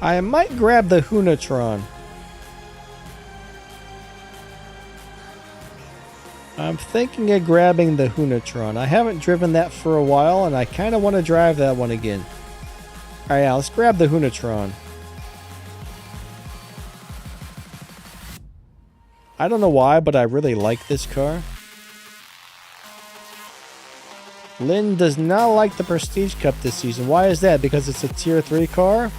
I might grab the Hunatron. I'm thinking of grabbing the Hunatron. I haven't driven that for a while, and I kind of want to drive that one again. Alright, yeah, let's grab the Hunatron. I don't know why, but I really like this car. Lynn does not like the Prestige Cup this season. Why is that? Because it's a Tier 3 car?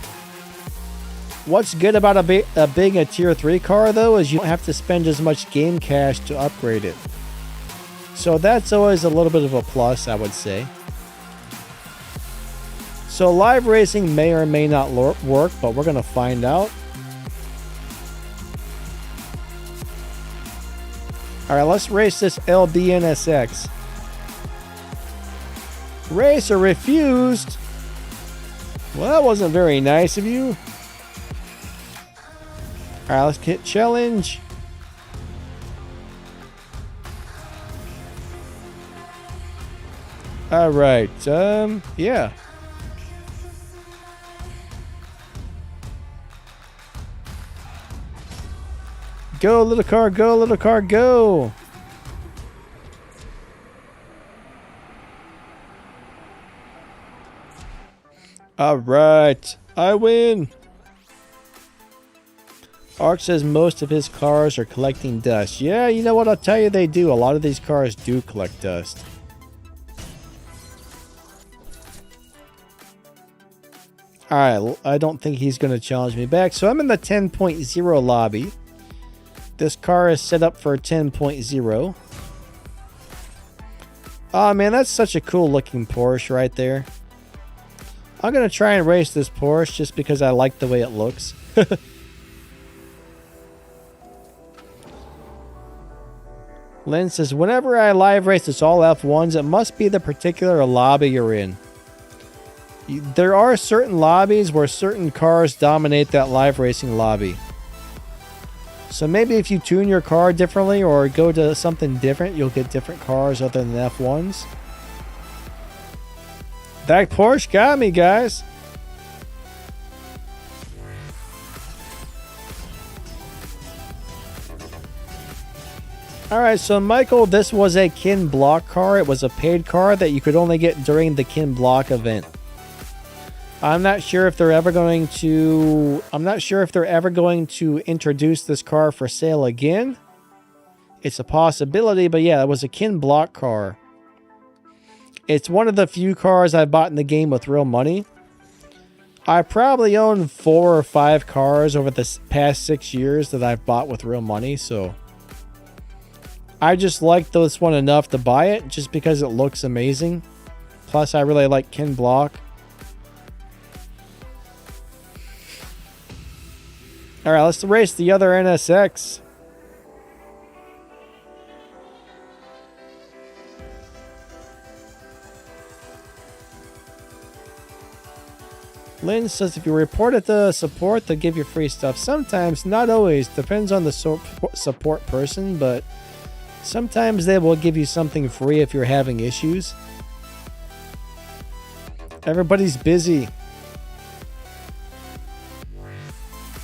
What's good about being a Tier 3 car, though, is you don't have to spend as much game cash to upgrade it. So that's always a little bit of a plus, I would say. So live racing may or may not work, but we're going to find out. Alright, let's race this LBNSX. Racer refused. Well, that wasn't very nice of you. Alright, let's hit challenge. Alright, yeah. Go, little car, go, little car, go. Alright, I win. Ark says most of his cars are collecting dust. Yeah, you know what? I'll tell you they do. A lot of these cars do collect dust. Alright, I don't think he's going to challenge me back. So I'm in the 10.0 lobby. This car is set up for 10.0. Oh man, that's such a cool looking Porsche right there. I'm going to try and race this Porsche just because I like the way it looks. Lynn says, whenever I live race, it's all F1s. It must be the particular lobby you're in. There are certain lobbies where certain cars dominate that live racing lobby. So maybe if you tune your car differently or go to something different, you'll get different cars other than F1s. That Porsche got me, guys. Alright, so Michael, this was a Kin Block car. It was a paid car that you could only get during the Kin Block event. I'm not sure if they're ever going to introduce this car for sale again. It's a possibility, but yeah, it was a Kin Block car. It's one of the few cars I bought in the game with real money. I probably own 4 or 5 cars over the past 6 years that I've bought with real money, so I just like this one enough to buy it just because it looks amazing. Plus, I really like Kin Block. Alright, let's race the other NSX. Lynn says if you report it to support, they'll give you free stuff. Sometimes, not always. Depends on the support person, but sometimes they will give you something free if you're having issues. Everybody's busy.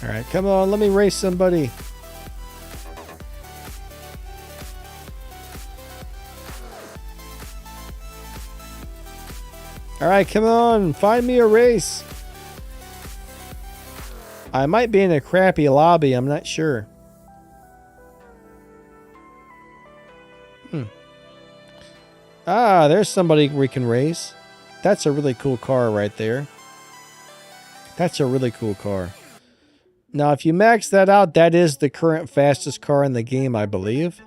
Alright, come on, let me race somebody. Alright, come on, find me a race. I might be in a crappy lobby, I'm not sure. Ah, there's somebody we can race. That's a really cool car right there. That's a really cool car. Now, if you max that out, that is the current fastest car in the game, I believe.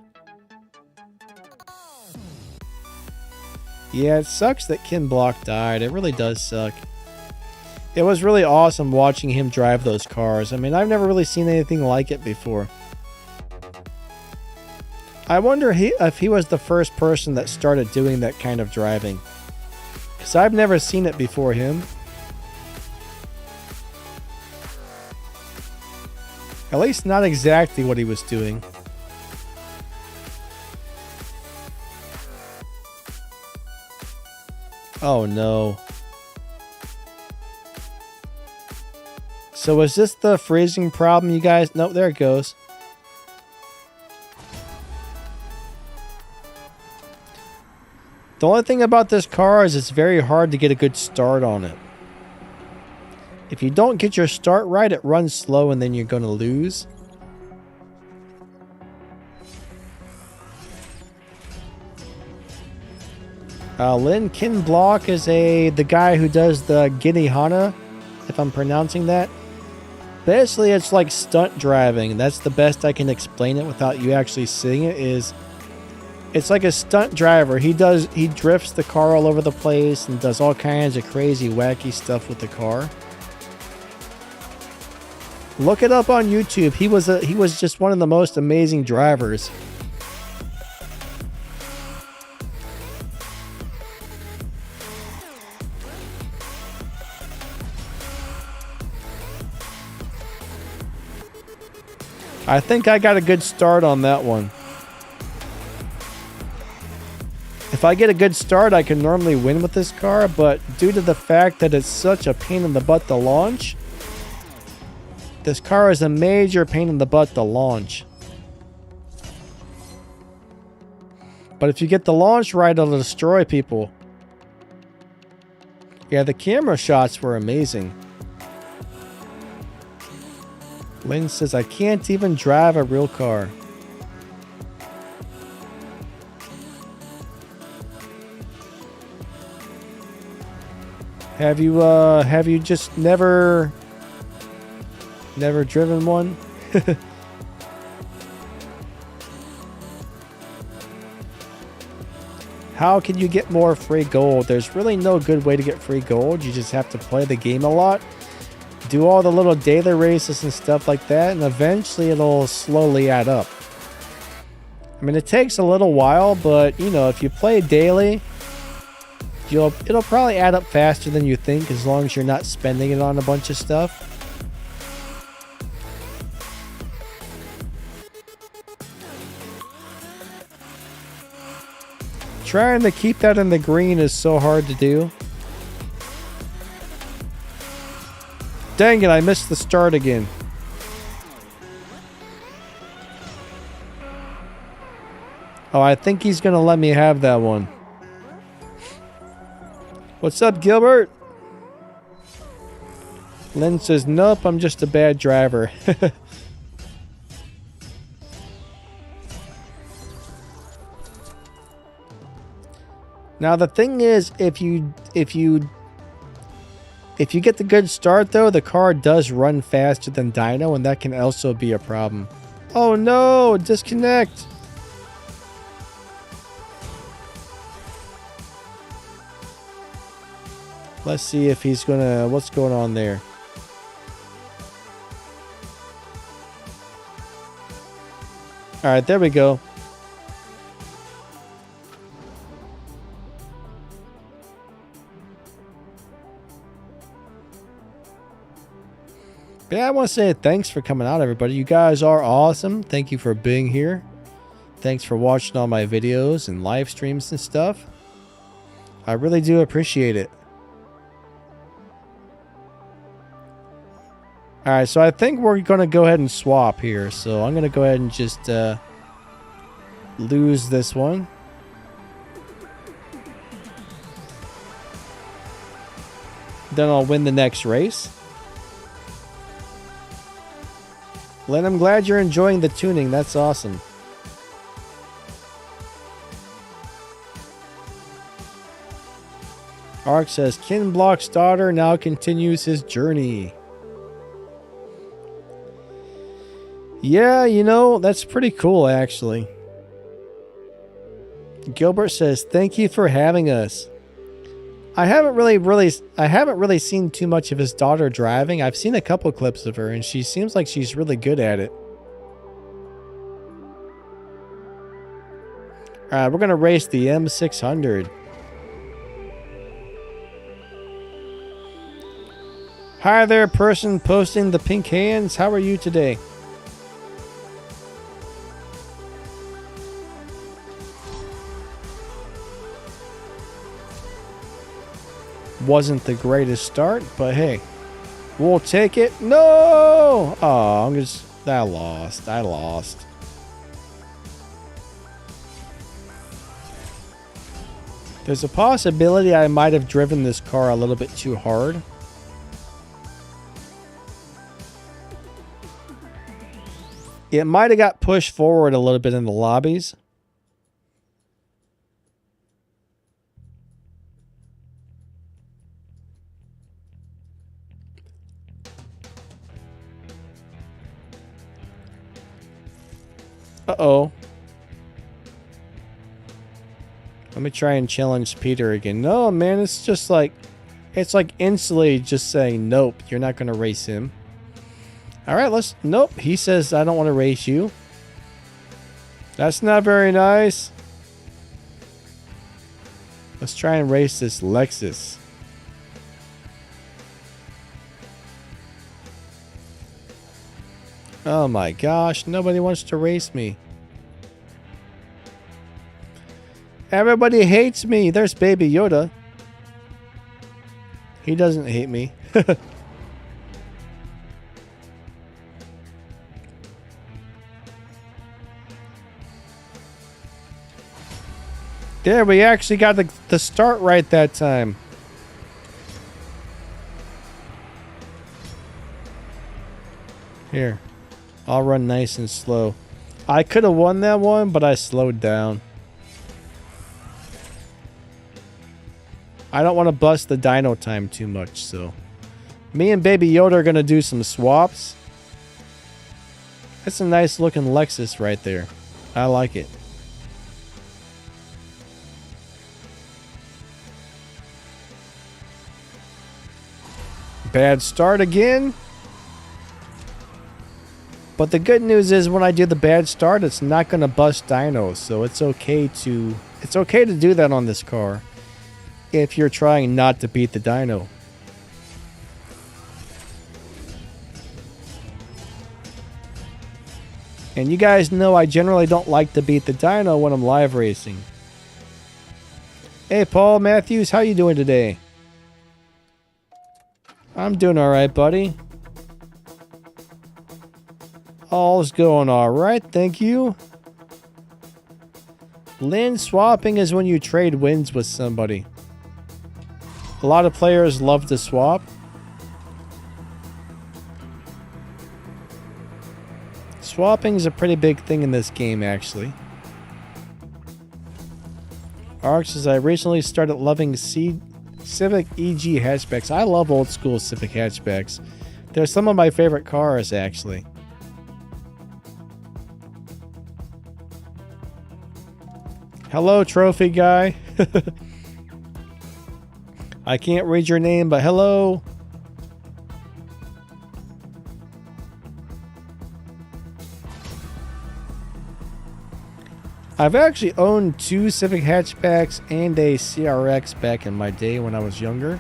Yeah, it sucks that Kin Block died. It really does suck. It was really awesome watching him drive those cars. I mean, I've never really seen anything like it before. I wonder if he was the first person that started doing that kind of driving. Because I've never seen it before him. At least not exactly what he was doing. Oh no. So is this the freezing problem, you guys? Nope, there it goes. The only thing about this car is it's very hard to get a good start on it. If you don't get your start right, it runs slow and then you're going to lose. Lin Kin Block is the guy who does the Giddy Hana, if I'm pronouncing that. Basically, it's like stunt driving. That's the best I can explain it without you actually seeing it. It's like a stunt driver. He drifts the car all over the place and does all kinds of crazy, wacky stuff with the car. Look it up on YouTube. He was just one of the most amazing drivers. I think I got a good start on that one. If I get a good start, I can normally win with this car, but due to the fact that it's such a pain in the butt to launch, this car is a major pain in the butt to launch. But if you get the launch right, it'll destroy people. Yeah, the camera shots were amazing. Lynn says, I can't even drive a real car. Have you just never driven one? How can you get more free gold? There's really no good way to get free gold. You just have to play the game a lot. Do all the little daily races and stuff like that, and eventually it'll slowly add up. I mean, it takes a little while, but you know, if you play daily, it'll probably add up faster than you think, as long as you're not spending it on a bunch of stuff. Trying to keep that in the green is so hard to do. Dang it, I missed the start again. Oh, I think he's gonna let me have that one. What's up, Gilbert? Lynn says, nope, I'm just a bad driver. Now the thing is, if you get the good start though, the car does run faster than Dyno, and that can also be a problem. Oh no, disconnect. Let's see if he's gonna, what's going on there? All right, there we go. But yeah, I want to say thanks for coming out, everybody. You guys are awesome. Thank you for being here. Thanks for watching all my videos and live streams and stuff. I really do appreciate it. Alright, so I think we're going to go ahead and swap here. So I'm going to go ahead and just lose this one. Then I'll win the next race. Len, I'm glad you're enjoying the tuning. That's awesome. Ark says, Kin Block's daughter now continues his journey. Yeah, you know, that's pretty cool, actually. Gilbert says, thank you for having us. I haven't really seen too much of his daughter driving. I've seen a couple clips of her, and she seems like she's really good at it. Alright, we're going to race the M600. Hi there, person posting the pink hands. How are you today? Wasn't the greatest start, but hey, we'll take it. No! Oh, I lost. There's a possibility I might have driven this car a little bit too hard. It might have got pushed forward a little bit in the lobbies. Uh-oh. Let me try and challenge Peter again. No, man, it's just like... It's like instantly just saying, nope, you're not going to race him. Alright, let's... Nope, he says, I don't want to race you. That's not very nice. Let's try and race this Lexus. Oh my gosh, nobody wants to race me. Everybody hates me. There's Baby Yoda. He doesn't hate me. There, we actually got the start right that time. Here. I'll run nice and slow. I could have won that one, but I slowed down. I don't want to bust the dyno time too much, so... Me and Baby Yoda are going to do some swaps. That's a nice looking Lexus right there. I like it. Bad start again. But the good news is when I do the bad start, it's not going to bust dynos, so it's okay to do that on this car if you're trying not to beat the dyno. And you guys know I generally don't like to beat the dyno when I'm live racing. Hey Paul Matthews, how you doing today? I'm doing alright, buddy. All's going alright, thank you. Lane swapping is when you trade wins with somebody. A lot of players love to swap. Swapping is a pretty big thing in this game, actually. Ark says, I recently started loving Civic EG hatchbacks. I love old school Civic hatchbacks. They're some of my favorite cars, actually. Hello, trophy guy. I can't read your name, but hello. I've actually owned 2 Civic hatchbacks and a CRX back in my day when I was younger.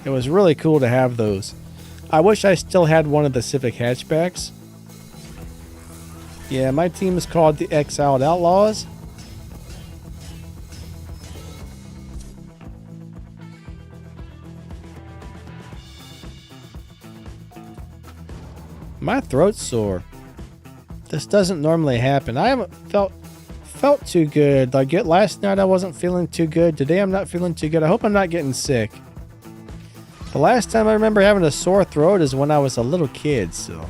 It was really cool to have those. I wish I still had one of the Civic hatchbacks. Yeah, my team is called the Exiled Outlaws. My throat's sore. This doesn't normally happen. I haven't felt too good. Like last night I wasn't feeling too good. Today I'm not feeling too good. I hope I'm not getting sick. The last time I remember having a sore throat is when I was a little kid, so...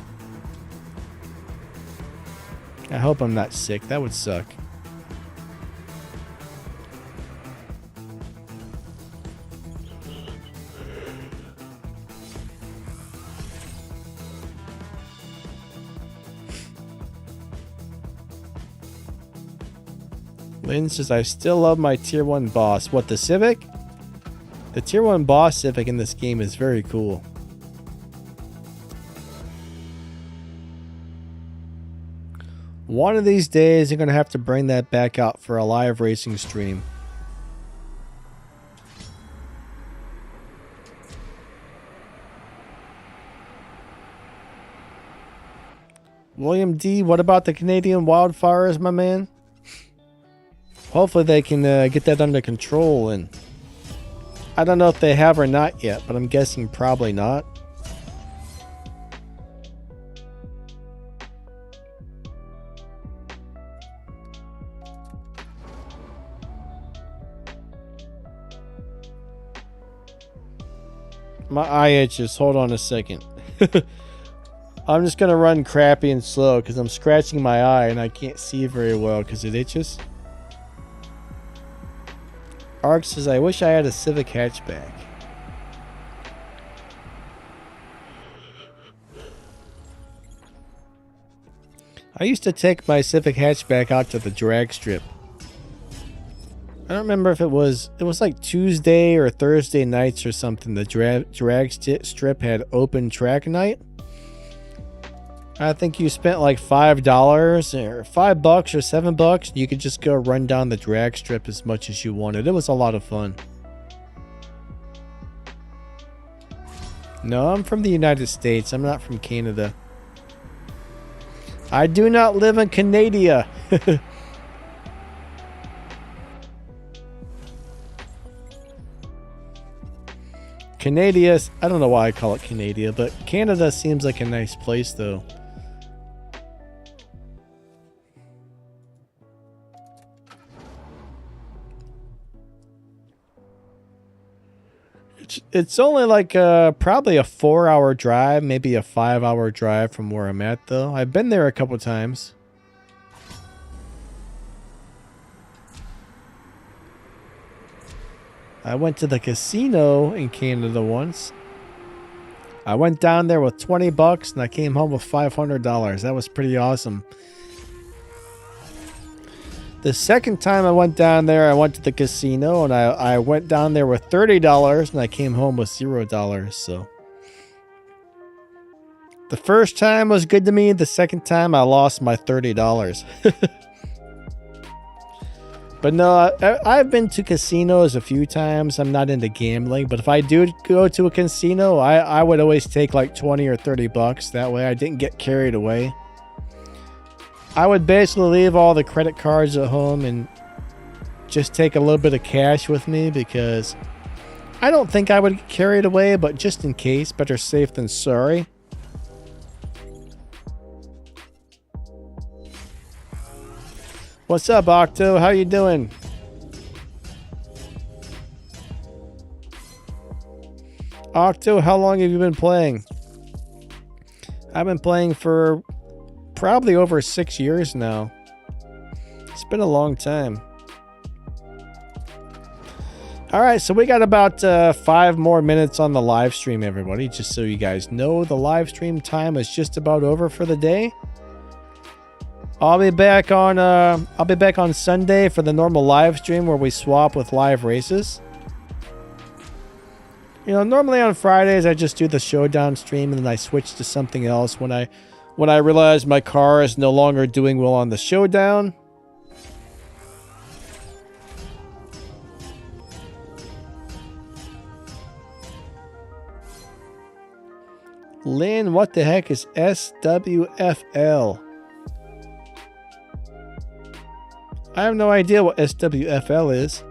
I hope I'm not sick. That would suck. Lynn says, I still love my Tier 1 boss. What, the Civic? The Tier 1 boss Civic in this game is very cool. One of these days, you're going to have to bring that back out for a live racing stream. William D., what about the Canadian wildfires, my man? Hopefully they can get that under control, and I don't know if they have or not yet, but I'm guessing probably not. My eye itches. Hold on a second. I'm just going to run crappy and slow because I'm scratching my eye and I can't see very well because it itches. Ark says, I wish I had a Civic hatchback. I used to take my Civic hatchback out to the drag strip. I don't remember if it was like Tuesday or Thursday nights or something. The drag strip had open track night. I think you spent like $5 or $5 or $7. You could just go run down the drag strip as much as you wanted. It was a lot of fun. No, I'm from the United States. I'm not from Canada. I do not live in Canada. Canada, I don't know why I call it Canada, but Canada seems like a nice place though. It's only like probably a 4-hour drive, maybe a 5-hour drive from where I'm at though. I've been there a couple times. I went to the casino in Canada once. I went down there with $20 and I came home with $500. That was pretty awesome. The second time I went down there, I went to the casino and I went down there with $30 and I came home with $0. So the first time was good to me. The second time I lost my $30. But no, I've been to casinos a few times. I'm not into gambling, but if I do go to a casino, I would always take like 20 or $30. That way I didn't get carried away. I would basically leave all the credit cards at home and just take a little bit of cash with me because I don't think I would get carried away, but just in case, better safe than sorry. What's up, Octo? How you doing? Octo, how long have you been playing? I've been playing for probably over 6 years now. It's been a long time. Alright, so we got about 5 more minutes on the live stream, everybody. Just so you guys know, the live stream time is just about over for the day. I'll be back on Sunday for the normal live stream where we swap with live races. You know, normally on Fridays I just do the Showdown stream and then I switch to something else when I realize my car is no longer doing well on the Showdown. Lynn, what the heck is SWFL? I have no idea what SWFL is.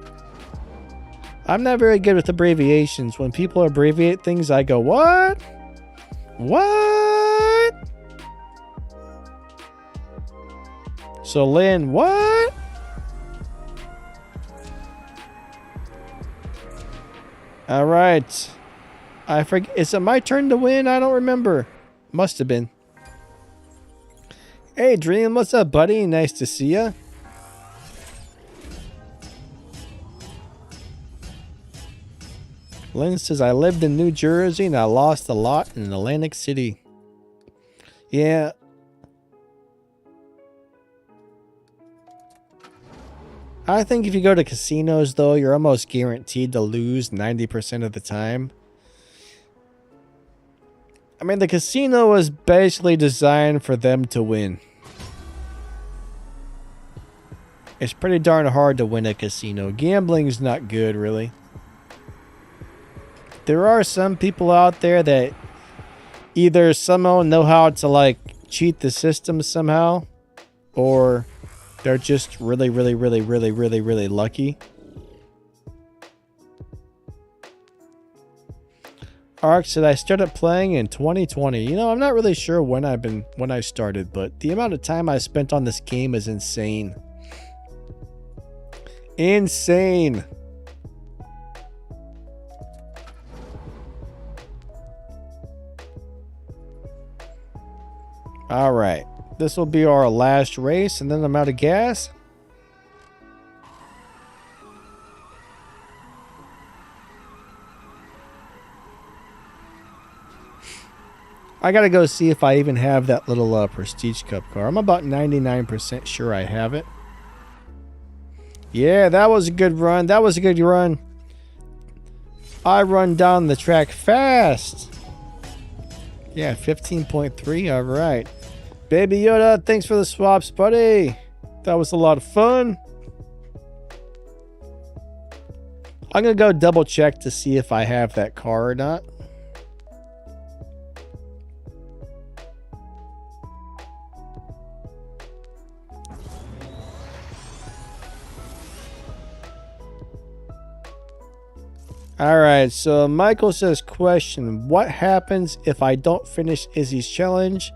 I'm not very good with abbreviations. When people abbreviate things, I go, what? What? So, Lynn, what? All right. I forget. Is it my turn to win? I don't remember. Must have been. Hey, Dream. What's up, buddy? Nice to see ya. Lynn says, I lived in New Jersey and I lost a lot in Atlantic City. Yeah. I think if you go to casinos, though, you're almost guaranteed to lose 90% of the time. I mean, the casino was basically designed for them to win. It's pretty darn hard to win a casino. Gambling's not good, really. There are some people out there that either somehow know how to, like, cheat the system somehow, or they're just really lucky. Ark said, I started playing in 2020. You know, I'm not really sure when I started, but the amount of time I spent on this game is insane. Insane. All right, this will be our last race, and then I'm out of gas. I gotta go see if I even have that little Prestige Cup car. I'm about 99% sure I have it. Yeah, that was a good run. That was a good run. I run down the track fast. Yeah, 15.3. All right. Baby Yoda, thanks for the swaps, buddy. That was a lot of fun. I'm going to go double check to see if I have that car or not. Alright, so Michael says, question, what happens if I don't finish Izzy's challenge?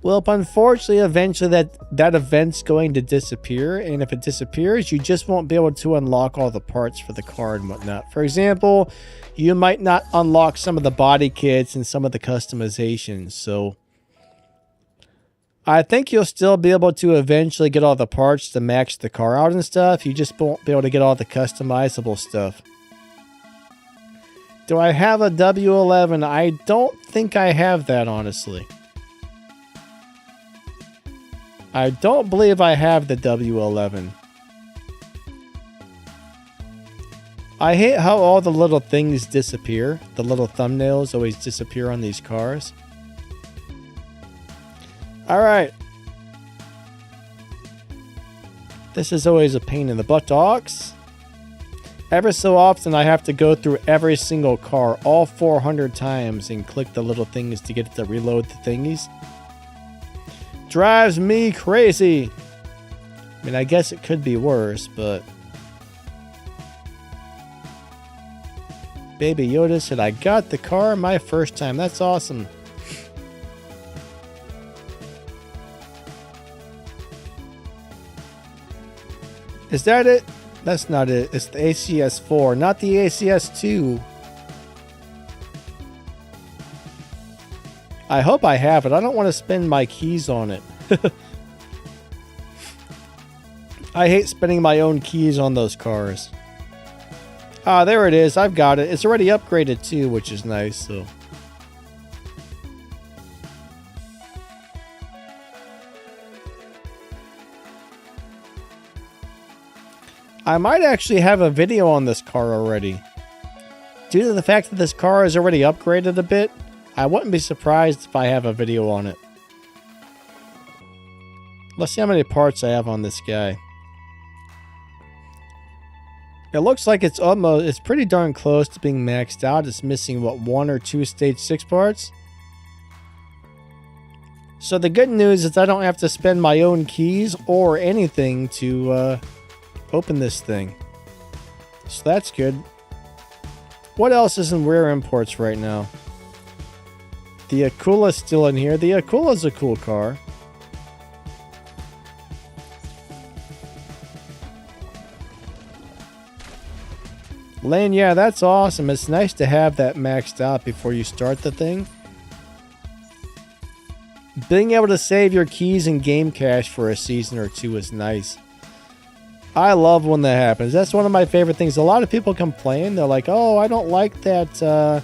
Well, unfortunately, eventually that event's going to disappear, and if it disappears, you just won't be able to unlock all the parts for the car and whatnot. For example, you might not unlock some of the body kits and some of the customizations, so I think you'll still be able to eventually get all the parts to max the car out and stuff. You just won't be able to get all the customizable stuff. Do I have a W11? I don't think I have that, honestly. I don't believe I have the W11. I hate how all the little things disappear. The little thumbnails always disappear on these cars. Alright. This is always a pain in the buttocks. Ever so often I have to go through every single car all 400 times and click the little things to get it to reload the thingies. Drives me crazy. I mean, I guess it could be worse, but... Baby Yoda said, I got the car my first time. That's awesome. Is that it? That's not it. It's the ACS4, not the ACS2. I hope I have it. I don't want to spend my keys on it. I hate spending my own keys on those cars. Ah, there it is. I've got it. It's already upgraded too, which is nice, so... I might actually have a video on this car already. Due to the fact that this car is already upgraded a bit, I wouldn't be surprised if I have a video on it. Let's see how many parts I have on this guy. It looks like it's pretty darn close to being maxed out. It's missing, what, 1 or 2 stage 6 parts? So the good news is I don't have to spend my own keys or anything to open this thing. So that's good. What else is in rare imports right now? The Akula's still in here. The Akula's a cool car. Lane, yeah, that's awesome. It's nice to have that maxed out before you start the thing. Being able to save your keys in game cache for a season or two is nice. I love when that happens. That's one of my favorite things. A lot of people complain. They're like, oh, I don't like that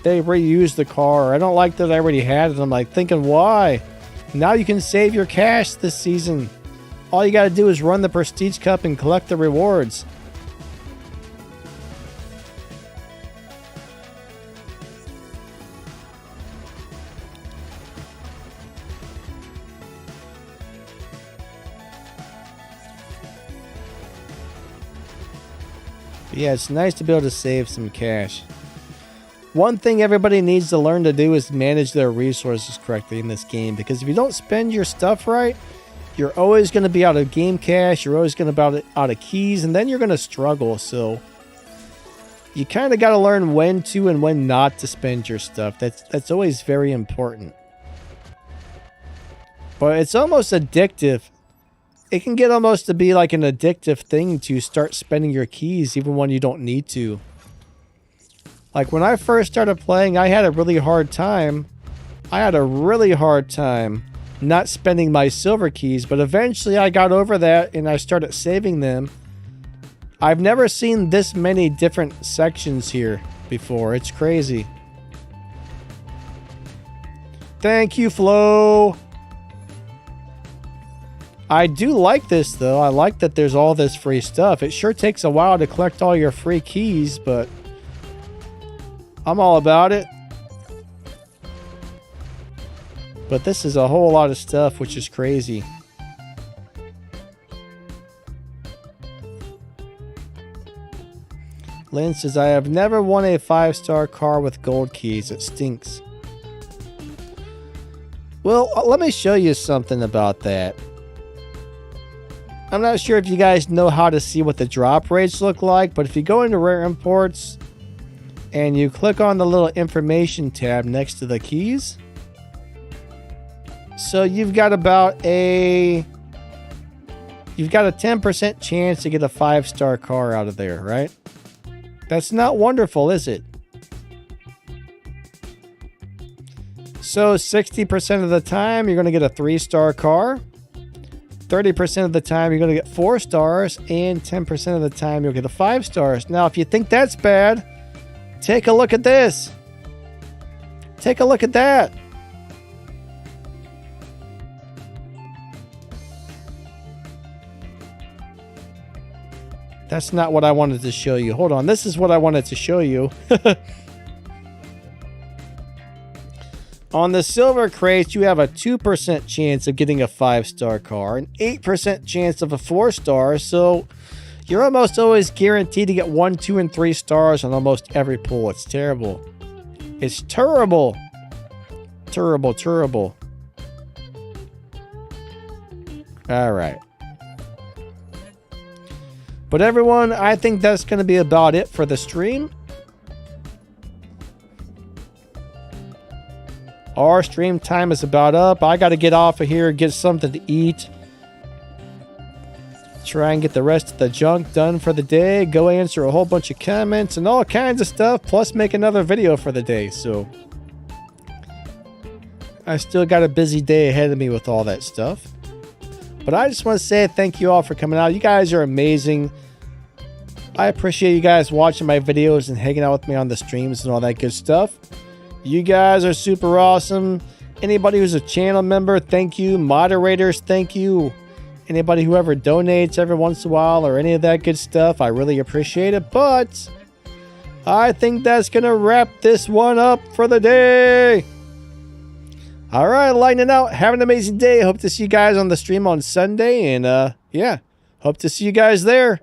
they reused the car. I don't like that I already had it. I'm like thinking, why? Now you can save your cash this season. All you got to do is run the Prestige Cup and collect the rewards. Yeah, it's nice to be able to save some cash. One thing everybody needs to learn to do is manage their resources correctly in this game, because if you don't spend your stuff right, you're always going to be out of game cash, you're always going to be out of keys, and then you're going to struggle. So you kind of got to learn when to and when not to spend your stuff. That's always very important. But it's almost addictive. It can get almost to be like an addictive thing to start spending your keys even when you don't need to. Like when I first started playing, I had a really hard time. Not spending my silver keys, but eventually I got over that and I started saving them. I've never seen this many different sections here before. It's crazy. Thank you, Flo. I do like this, though. I like that there's all this free stuff. It sure takes a while to collect all your free keys, but I'm all about it. But this is a whole lot of stuff, which is crazy. Lynn says, I have never won a 5-star car with gold keys. It stinks. Well, let me show you something about that. I'm not sure if you guys know how to see what the drop rates look like, but if you go into Rare Imports and you click on the little information tab next to the keys, so you've got about a 10% chance to get a 5-star car out of there, right? That's not wonderful, is it? So 60% of the time you're going to get a 3-star car. 30% of the time you're going to get 4 stars, and 10% of the time you'll get a 5 stars. Now, if you think that's bad, take a look at this. Take a look at that. That's not what I wanted to show you. Hold on. This is what I wanted to show you. On the silver crates, you have a 2% chance of getting a 5-star car, an 8% chance of a 4-star, so you're almost always guaranteed to get 1, 2, and 3 stars on almost every pull. It's terrible. It's terrible. Terrible, terrible. All right. But everyone, I think that's going to be about it for the stream. Our stream time is about up. I got to get off of here and get something to eat. Try and get the rest of the junk done for the day. Go answer a whole bunch of comments and all kinds of stuff. Plus make another video for the day. So I still got a busy day ahead of me with all that stuff. But I just want to say thank you all for coming out. You guys are amazing. I appreciate you guys watching my videos and hanging out with me on the streams and all that good stuff. You guys are super awesome. Anybody who's a channel member, thank you. Moderators, thank you. Anybody who ever donates every once in a while or any of that good stuff, I really appreciate it. But I think that's going to wrap this one up for the day. All right, lightning out. Have an amazing day. Hope to see you guys on the stream on Sunday. And yeah, hope to see you guys there.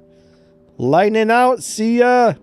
Lightning out. See ya.